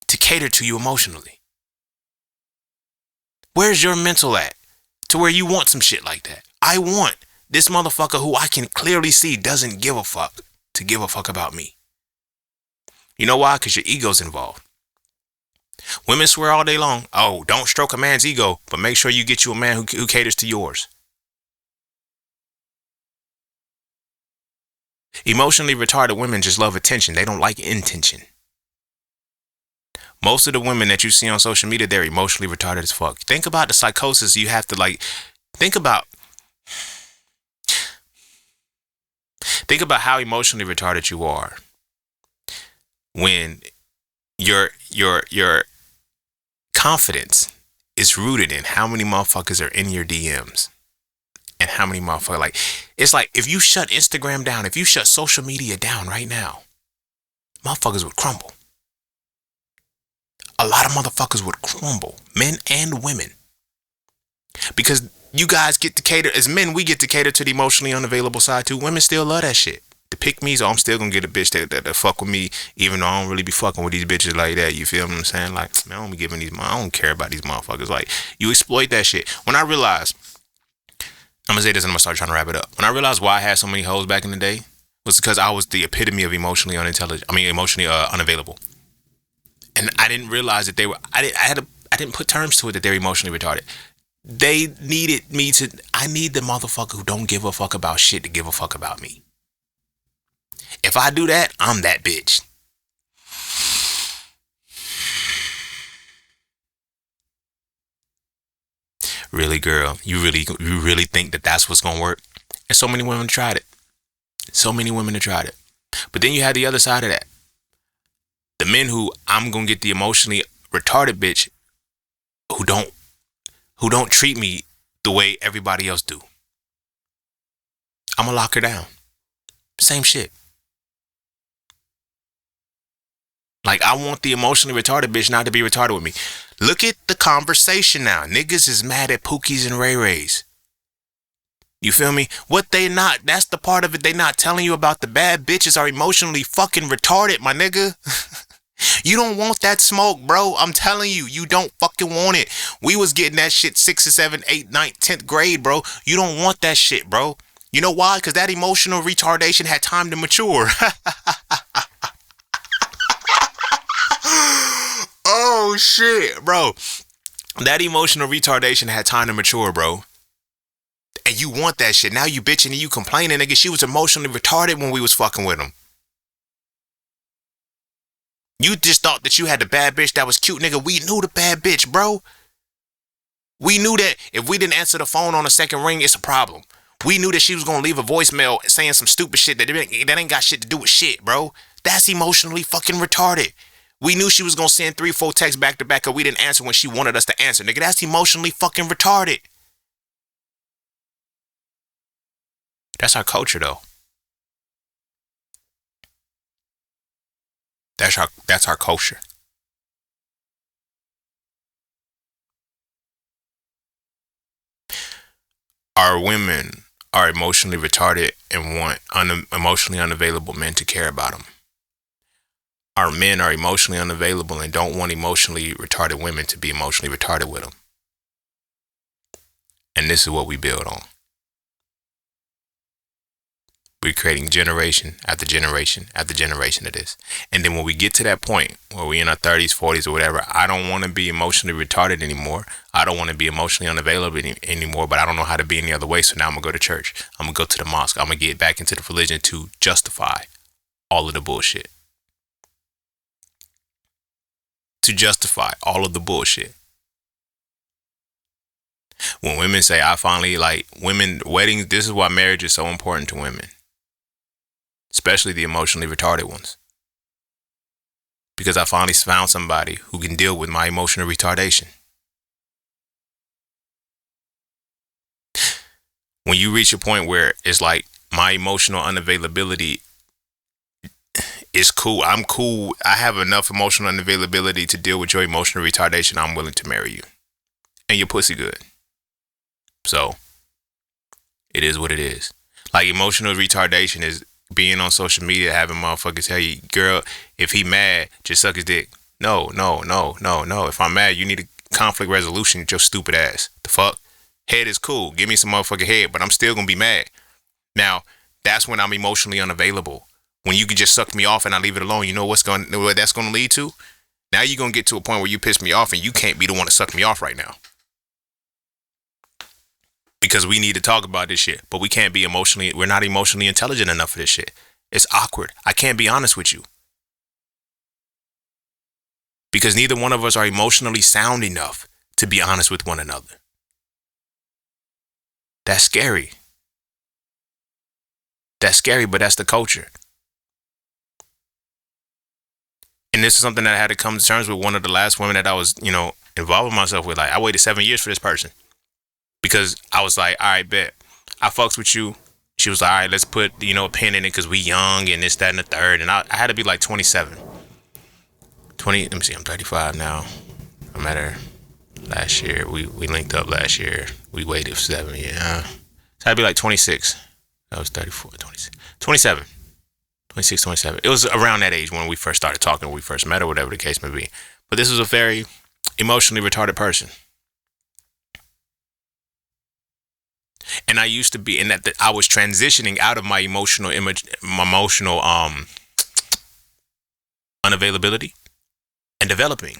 to cater to you emotionally. Where's your mental at to where you want some shit like that? I want this motherfucker who I can clearly see doesn't give a fuck to give a fuck about me. You know why? Because your ego's involved. Women swear all day long, oh, don't stroke a man's ego, but make sure you get you a man who caters to yours. Emotionally retarded women just love attention. They don't like intention. Most of the women that you see on social media, they're emotionally retarded as fuck. Think about the psychosis you have to think about how emotionally retarded you are when your confidence is rooted in how many motherfuckers are in your DMs and how many motherfuckers it's like if you shut Instagram down, if you shut social media down right now, motherfuckers would crumble. A lot of motherfuckers would crumble, men and women, because you guys get to cater, as men, we get to cater to the emotionally unavailable side too. Women still love that shit. The pick me's, I'm still gonna get a bitch that fuck with me, even though I don't really be fucking with these bitches like that. You feel what I'm saying? Like, man, I don't be giving I don't care about these motherfuckers. Like, you exploit that shit. When I realized, I'm gonna say this and I'm gonna start trying to wrap it up. When I realized why I had so many hoes back in the day, was because I was the epitome of emotionally unavailable. And I didn't realize that they were, I didn't put terms to it that they're emotionally retarded. They needed me to, I need the motherfucker who don't give a fuck about shit to give a fuck about me. If I do that, I'm that bitch. Really, girl, you really think that that's what's gonna work? And so many women tried it. So many women have tried it. But then you had the other side of that. The men who, I'm gonna get the emotionally retarded bitch who don't treat me the way everybody else do. I'm gonna lock her down. Same shit. Like, I want the emotionally retarded bitch not to be retarded with me. Look at the conversation now. Niggas is mad at Pookies and Ray Rays. You feel me? What they not, that's the part of it they not telling you about. The bad bitches are emotionally fucking retarded, my nigga. You don't want that smoke, bro. I'm telling you, you don't fucking want it. We was getting that shit 6th, 7th, 8th, 9th, 10th grade, bro. You don't want that shit, bro. You know why? Because that emotional retardation had time to mature. Oh, shit, bro. That emotional retardation had time to mature, bro. And you want that shit. Now you bitching and you complaining, nigga. She was emotionally retarded when we was fucking with him. You just thought that you had the bad bitch that was cute, nigga. We knew the bad bitch, bro. We knew that if we didn't answer the phone on the second ring, it's a problem. We knew that she was gonna leave a voicemail saying some stupid shit that ain't got shit to do with shit, bro. That's emotionally fucking retarded. We knew she was gonna send 3-4 texts back to back, and we didn't answer when she wanted us to answer, nigga. That's emotionally fucking retarded. That's our culture, though. That's our culture. Our women are emotionally retarded and want emotionally unavailable men to care about them. Our men are emotionally unavailable and don't want emotionally retarded women to be emotionally retarded with them. And this is what we build on. We're creating generation after generation after generation of this. And then when we get to that point where we're in our 30s, 40s, or whatever, I don't want to be emotionally retarded anymore. I don't want to be emotionally unavailable anymore, but I don't know how to be any other way. So now I'm going to go to church. I'm going to go to the mosque. I'm going to get back into the religion to justify all of the bullshit. To justify all of the bullshit. When women say, I finally, like, women, weddings, this is why marriage is so important to women. Especially the emotionally retarded ones. Because I finally found somebody who can deal with my emotional retardation. When you reach a point where it's like my emotional unavailability is cool, I'm cool, I have enough emotional unavailability to deal with your emotional retardation, I'm willing to marry you. And your pussy good. So, It is what it is. Like emotional retardation is being on social media having motherfuckers tell you, girl, if he mad, just suck his dick. No, no, no, no, no. If I'm mad, you need a conflict resolution with your stupid ass. The fuck? Head is cool. Give me some motherfucking head, but I'm still gonna be mad. Now, that's when I'm emotionally unavailable. When you can just suck me off and I leave it alone, you know what that's gonna lead to? Now you're gonna get to a point where you piss me off and you can't be the one to suck me off right now. Because we need to talk about this shit, but we're not emotionally intelligent enough for this shit. It's awkward. I can't be honest with you. Because neither one of us are emotionally sound enough to be honest with one another. That's scary. That's scary, but that's the culture. And this is something that I had to come to terms with one of the last women that I was, involving myself with. Like, I waited 7 years for this person. Because I was like, all right, bet. I fucks with you. She was like, all right, let's put, a pin in it because we young and this, that, and the third. And I had to be like 27. Let me see, I'm 35 now. I met her last year. We linked up last year. We waited for 7 years. So I had to be like 26. That was 34, 26. 27. 26, 27. It was around that age when we first started talking, when we first met, or whatever the case may be. But this was a very emotionally retarded person. And I used to be in that I was transitioning out of my emotional unavailability and developing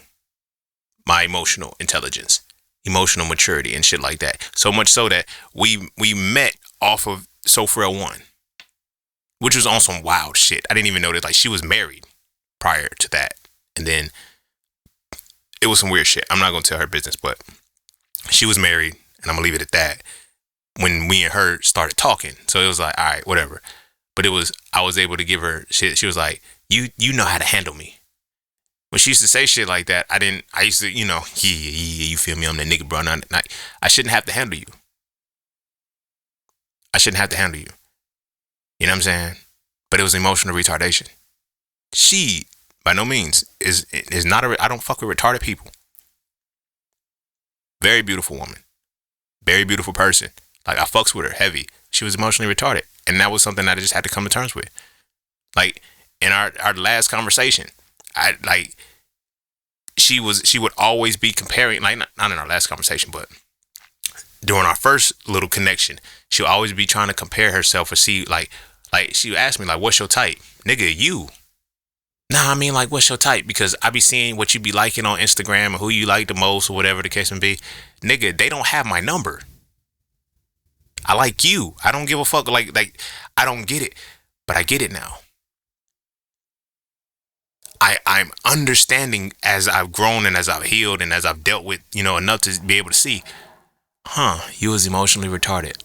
my emotional intelligence, emotional maturity and shit like that. So much so that we met off of Sophia 1, which was on some wild shit. I didn't even know that she was married prior to that. And then it was some weird shit. I'm not going to tell her business, but she was married and I'm going to leave it at that. When me and her started talking. So it was like, all right, whatever. But I was able to give her shit. She was like, you know how to handle me. When she used to say shit like that, I used to, yeah, you feel me? I'm the nigga, bro. I shouldn't have to handle you. I shouldn't have to handle you. You know what I'm saying? But it was emotional retardation. She, by no means, is not I don't fuck with retarded people. Very beautiful woman. Very beautiful person. Like, I fucks with her heavy. She was emotionally retarded. And that was something that I just had to come to terms with. Like, in our last conversation, she would always be comparing, like, not in our last conversation, but during our first little connection, she'll always be trying to compare herself or see, like she would ask me, like, what's your type? Nigga, you. Nah, I mean, like, what's your type? Because I be seeing what you be liking on Instagram or who you like the most or whatever the case may be. Nigga, they don't have my number. I like you. I don't give a fuck. Like I don't get it, but I get it now. I'm understanding as I've grown and as I've healed and as I've dealt with, enough to be able to see, you was emotionally retarded.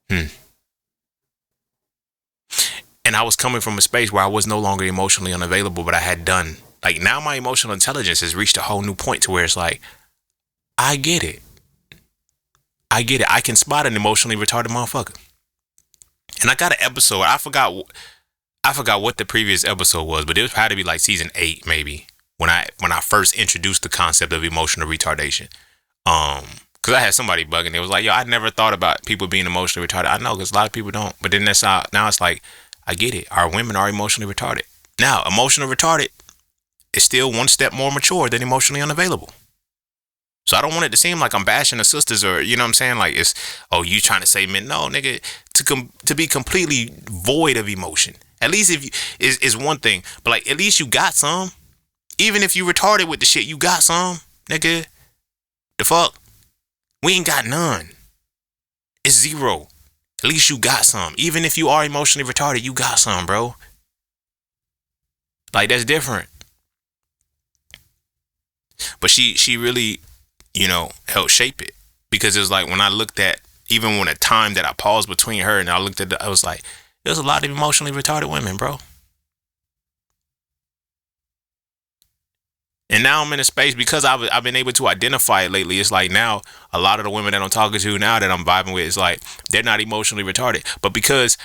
And I was coming from a space where I was no longer emotionally unavailable, but I had done, like, now my emotional intelligence has reached a whole new point to where it's like, I get it. I can spot an emotionally retarded motherfucker. And I got an episode. I forgot what the previous episode was, but it was probably like season 8, maybe, when I first introduced the concept of emotional retardation. Because I had somebody bugging. It was like, yo, I never thought about people being emotionally retarded. I know, because a lot of people don't. But then now it's like, I get it. Our women are emotionally retarded. Now, emotional retarded is still one step more mature than emotionally unavailable. So I don't want it to seem like I'm bashing the sisters or, you know what I'm saying? Like, it's, oh, you trying to say men. No, nigga, to be completely void of emotion. At least if you, is one thing. But, like, at least you got some. Even if you retarded with the shit, you got some, nigga. The fuck? We ain't got none. It's zero. At least you got some. Even if you are emotionally retarded, you got some, bro. Like, that's different. But she really, helped shape it. Because it was like, when I looked at, even when a time that I paused between her and I looked at, I was like, there's a lot of emotionally retarded women, bro. And now I'm in a space, because I've been able to identify it lately. It's like, now a lot of the women that I'm talking to now that I'm vibing with, it's like, they're not emotionally retarded. But because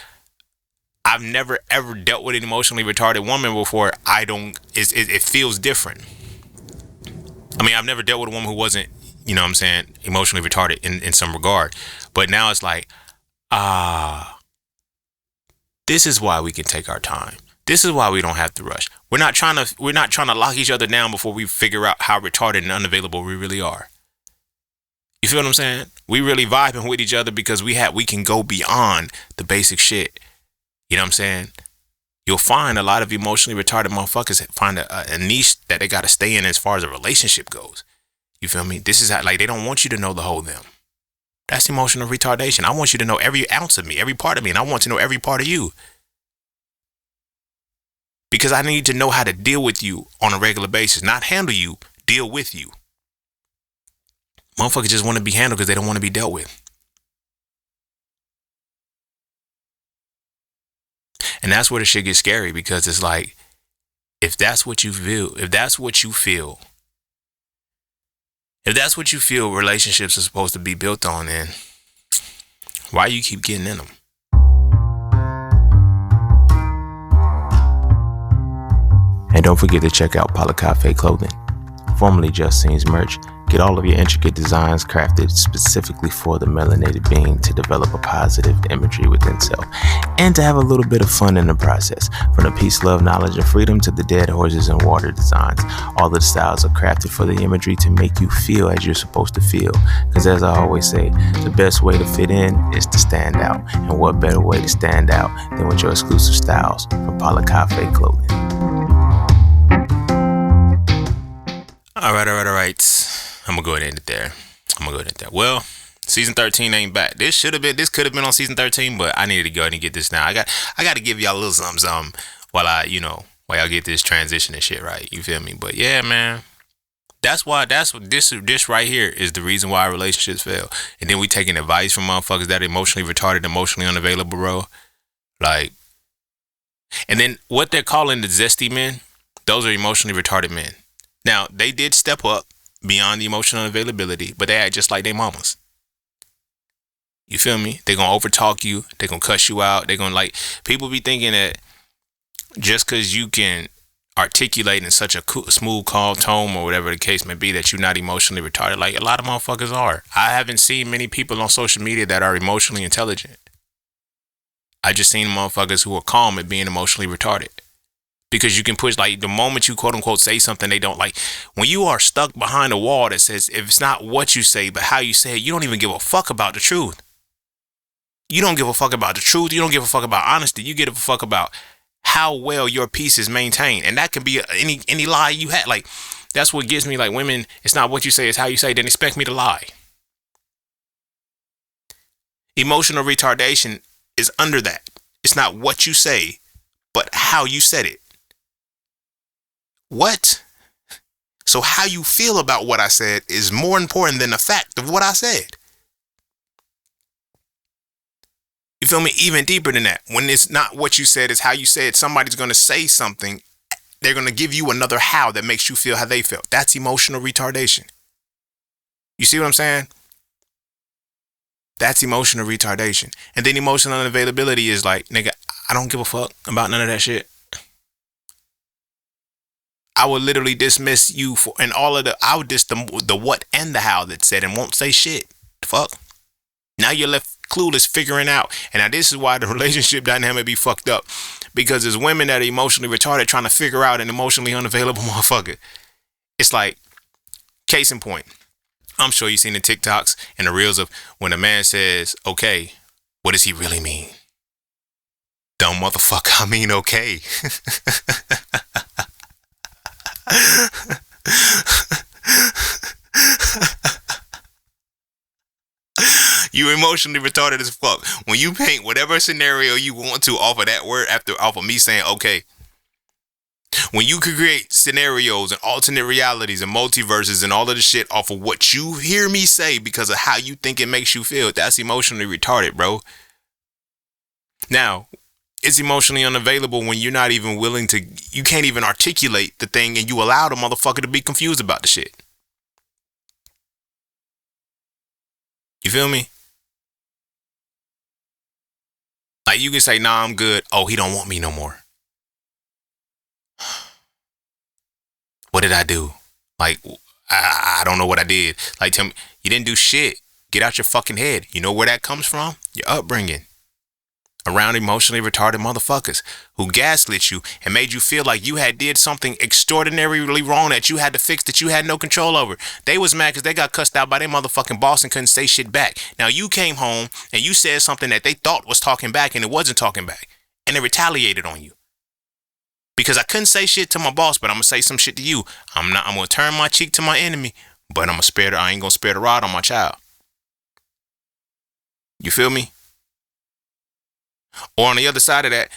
I've never ever dealt with an emotionally retarded woman before, it feels different. I mean, I've never dealt with a woman who wasn't you know what I'm saying, emotionally retarded in some regard. But now it's like, this is why we can take our time. This is why we don't have to rush. We're not trying to lock each other down before we figure out how retarded and unavailable we really are. You feel what I'm saying? We really vibing with each other because we can go beyond the basic shit. You know what I'm saying? You'll find a lot of emotionally retarded motherfuckers find a niche that they got to stay in as far as a relationship goes. You feel me? This is how, like, they don't want you to know the whole them. That's emotional retardation. I want you to know every ounce of me, every part of me, and I want to know every part of you. Because I need to know how to deal with you on a regular basis. Not handle you, deal with you. Motherfuckers just want to be handled because they don't want to be dealt with. And that's where the shit gets scary, because it's like, if that's what you feel, relationships are supposed to be built on, then why you keep getting in them? And don't forget to check out Cafe Clothing, formerly Just Scenes merch. Get all of your intricate designs crafted specifically for the melanated being to develop a positive imagery within self, and to have a little bit of fun in the process. From the peace, love, knowledge, and freedom to the dead horses and water designs, all of the styles are crafted for the imagery to make you feel as you're supposed to feel. Because as I always say, the best way to fit in is to stand out. And what better way to stand out than with your exclusive styles from Cafe Clothing. All right. I'm gonna go ahead and end it there. Well, season 13 ain't back. This could have been on season 13, but I needed to go ahead and get this now. I got to give y'all a little something while y'all get this transition and shit right. You feel me? But yeah, man, this right here is the reason why relationships fail. And then we taking advice from motherfuckers that are emotionally retarded, emotionally unavailable, bro. Like, and then what they're calling the zesty men, those are emotionally retarded men. Now, they did step up beyond the emotional availability, but they act just like their mamas. You feel me? They're going to overtalk you. They're going to cuss you out. They're going to, like, people be thinking that just because you can articulate in such a smooth, calm tone or whatever the case may be, that you're not emotionally retarded. Like, a lot of motherfuckers are. I haven't seen many people on social media that are emotionally intelligent. I just seen motherfuckers who are calm at being emotionally retarded. Because you can push, like, the moment you quote unquote say something they don't like, when you are stuck behind a wall that says, if it's not what you say, but how you say it, you don't even give a fuck about the truth. You don't give a fuck about the truth. You don't give a fuck about honesty. You give a fuck about how well your peace is maintained. And that can be any lie you had. Like, that's what gets me. Like, women, it's not what you say, it's how you say it. Then expect me to lie. Emotional retardation is under that. It's not what you say, but how you said it. What? So how you feel about what I said is more important than the fact of what I said. You feel me? Even deeper than that. When it's not what you said, it's how you said. Somebody's going to say something. They're going to give you another how that makes you feel how they felt. That's emotional retardation. You see what I'm saying? That's emotional retardation. And then emotional unavailability is like, nigga, I don't give a fuck about none of that shit. I would literally dismiss you for, and all of I would diss the what and the how that said and won't say shit. Fuck. Now you're left clueless figuring out. And now this is why the relationship dynamic be fucked up. Because there's women that are emotionally retarded trying to figure out an emotionally unavailable motherfucker. It's like, case in point. I'm sure you've seen the TikToks and the reels of when a man says, okay, what does he really mean? Dumb motherfucker, I mean okay. You emotionally retarded as fuck. When you paint whatever scenario you want to off of that word off of me saying okay. When you create scenarios and alternate realities and multiverses and all of the shit off of what you hear me say because of how you think it makes you feel, that's emotionally retarded, bro. Now, it's emotionally unavailable when you're not even willing to, you can't even articulate the thing and you allow the motherfucker to be confused about the shit. You feel me? Like you can say, nah, I'm good. Oh, he don't want me no more. What did I do? Like, I don't know what I did. Like, tell me, you didn't do shit. Get out your fucking head. You know where that comes from? Your upbringing. Around emotionally retarded motherfuckers who gaslit you and made you feel like you had did something extraordinarily wrong that you had to fix, that you had no control over. They was mad because they got cussed out by their motherfucking boss and couldn't say shit back. Now you came home and you said something that they thought was talking back and it wasn't talking back. And they retaliated on you. Because I couldn't say shit to my boss, but I'm gonna say some shit to you. I'm gonna turn my cheek to my enemy, but I ain't gonna spare the rod on my child. You feel me? Or on the other side of that,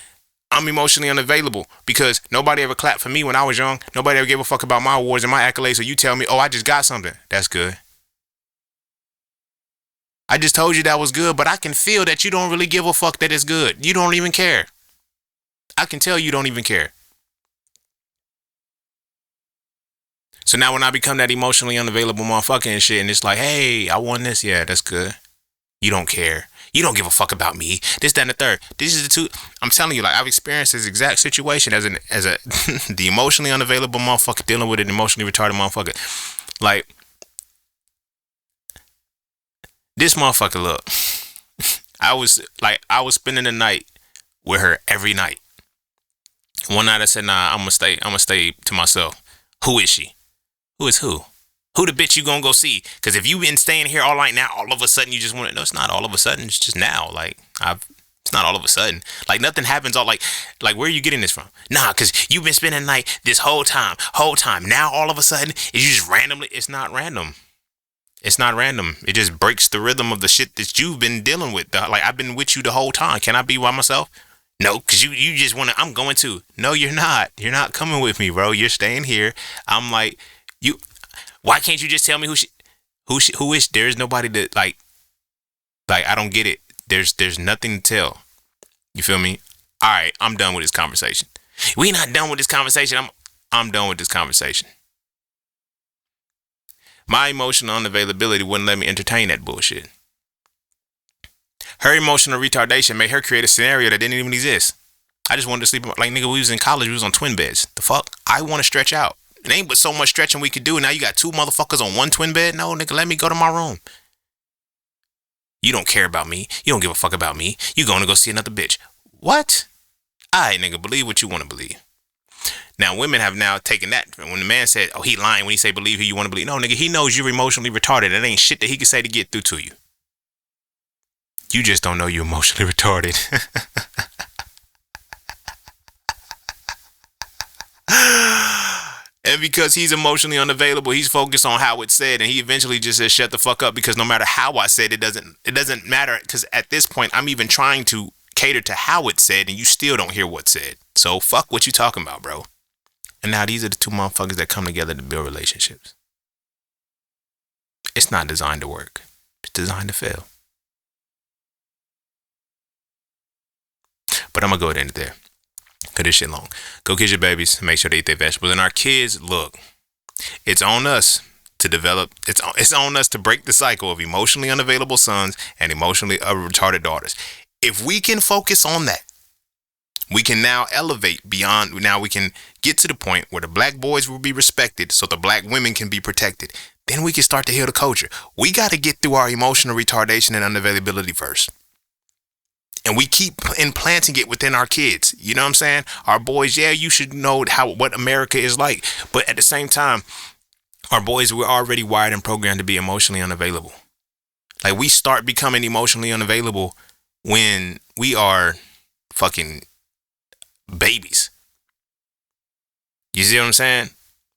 I'm emotionally unavailable because nobody ever clapped for me when I was young. Nobody ever gave a fuck about my awards and my accolades. So you tell me, oh, I just got something. That's good. I just told you that was good, but I can feel that you don't really give a fuck that it's good. You don't even care. I can tell you don't even care. So now when I become that emotionally unavailable motherfucker and shit, and it's like, hey, I won this. Yeah, that's good. You don't care. You don't give a fuck about me. This, that, and the third. This is the two. I'm telling you, like, I've experienced this exact situation as a the emotionally unavailable motherfucker dealing with an emotionally retarded motherfucker. Like, this motherfucker, look. I was spending the night with her every night. One night I said, nah, I'm gonna stay to myself. Who is she? Who is who? Who the bitch you gonna go see? Because if you been staying here all night now, all of a sudden you just want to. No, it's not all of a sudden. It's just now. Like, it's not all of a sudden. Like, nothing happens all like where are you getting this from? Nah, because you've been spending the night this whole time. Now all of a sudden, is you just randomly? It's not random. It's not random. It just breaks the rhythm of the shit that you've been dealing with. Like, I've been with you the whole time. Can I be by myself? No, because you just want to. I'm going to. No, you're not. You're not coming with me, bro. You're staying here. I'm like, you. Why can't you just tell me who is? There is nobody to like. I don't get it. There's nothing to tell. You feel me? All right, I'm done with this conversation. We not done with this conversation. I'm done with this conversation. My emotional unavailability wouldn't let me entertain that bullshit. Her emotional retardation made her create a scenario that didn't even exist. I just wanted to sleep. Like, nigga, we was in college. We was on twin beds. The fuck? I want to stretch out. It ain't but so much stretching we could do. Now you got two motherfuckers on one twin bed? No, nigga, let me go to my room. You don't care about me. You don't give a fuck about me. You going to go see another bitch. What? Alright, nigga, believe what you want to believe. Now, women have now taken that. When the man said, oh, he lying when he say believe who you want to believe. No, nigga, he knows you're emotionally retarded. It ain't shit that he can say to get through to you. You just don't know you're emotionally retarded. And because he's emotionally unavailable, he's focused on how it's said, and he eventually just says, shut the fuck up, because no matter how I said it, doesn't matter, because at this point, I'm even trying to cater to how it's said, and you still don't hear what's said. So fuck what you talking about, bro. And now these are the two motherfuckers that come together to build relationships. It's not designed to work. It's designed to fail. But I'm going to go ahead and end it there. Because this shit long. Go kiss your babies. Make sure they eat their vegetables. And our kids, look, it's on us to develop. It's on us to break the cycle of emotionally unavailable sons and emotionally retarded daughters. If we can focus on that, we can now elevate beyond. Now we can get to the point where the black boys will be respected so the black women can be protected. Then we can start to heal the culture. We got to get through our emotional retardation and unavailability first. And we keep implanting it within our kids. You know what I'm saying? Our boys, yeah, you should know what America is like. But at the same time, our boys, we're already wired and programmed to be emotionally unavailable. Like, we start becoming emotionally unavailable when we are fucking babies. You see what I'm saying?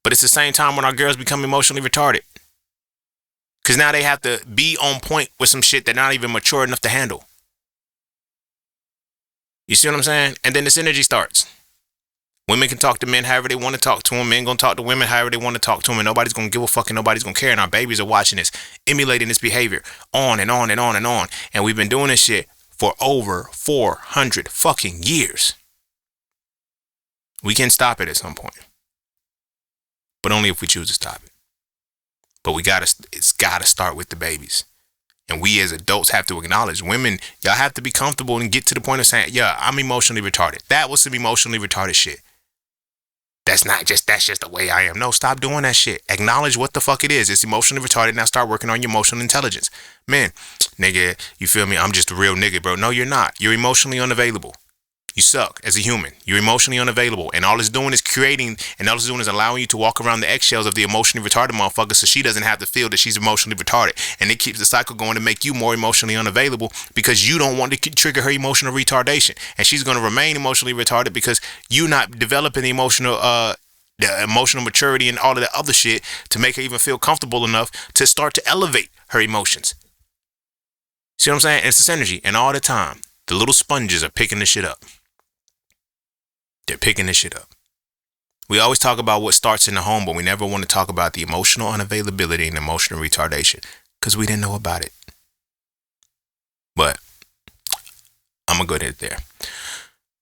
But it's the same time when our girls become emotionally retarded. Because now they have to be on point with some shit they're not even mature enough to handle. You see what I'm saying? And then this energy starts. Women can talk to men however they want to talk to them. Men gonna talk to women however they want to talk to them. And nobody's gonna give a fuck and nobody's gonna care. And our babies are watching this, emulating this behavior on and on and on and on. And we've been doing this shit for over 400 fucking years. We can stop it at some point. But only if we choose to stop it. But it's gotta start with the babies. And we as adults have to acknowledge, women, y'all have to be comfortable and get to the point of saying, yeah, I'm emotionally retarded. That was some emotionally retarded shit. That's just the way I am. No, stop doing that shit. Acknowledge what the fuck it is. It's emotionally retarded. Now start working on your emotional intelligence. Man, nigga, you feel me? I'm just a real nigga, bro. No, you're not. You're emotionally unavailable. You suck as a human. You're emotionally unavailable. And all it's doing is creating, and all it's doing is allowing you to walk around the eggshells of the emotionally retarded motherfucker so she doesn't have to feel that she's emotionally retarded. And it keeps the cycle going to make you more emotionally unavailable because you don't want to trigger her emotional retardation. And she's going to remain emotionally retarded because you're not developing the emotional maturity and all of that other shit to make her even feel comfortable enough to start to elevate her emotions. See what I'm saying? It's this energy. And all the time, the little sponges are picking this shit up. They're picking this shit up. We always talk about what starts in the home, but we never want to talk about the emotional unavailability and emotional retardation because we didn't know about it. But I'm going to go ahead there.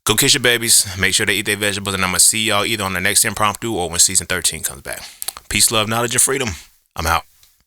Go kiss your babies. Make sure they eat their vegetables. And I'm going to see y'all either on the next Impromptu or when season 13 comes back. Peace, love, knowledge, and freedom. I'm out.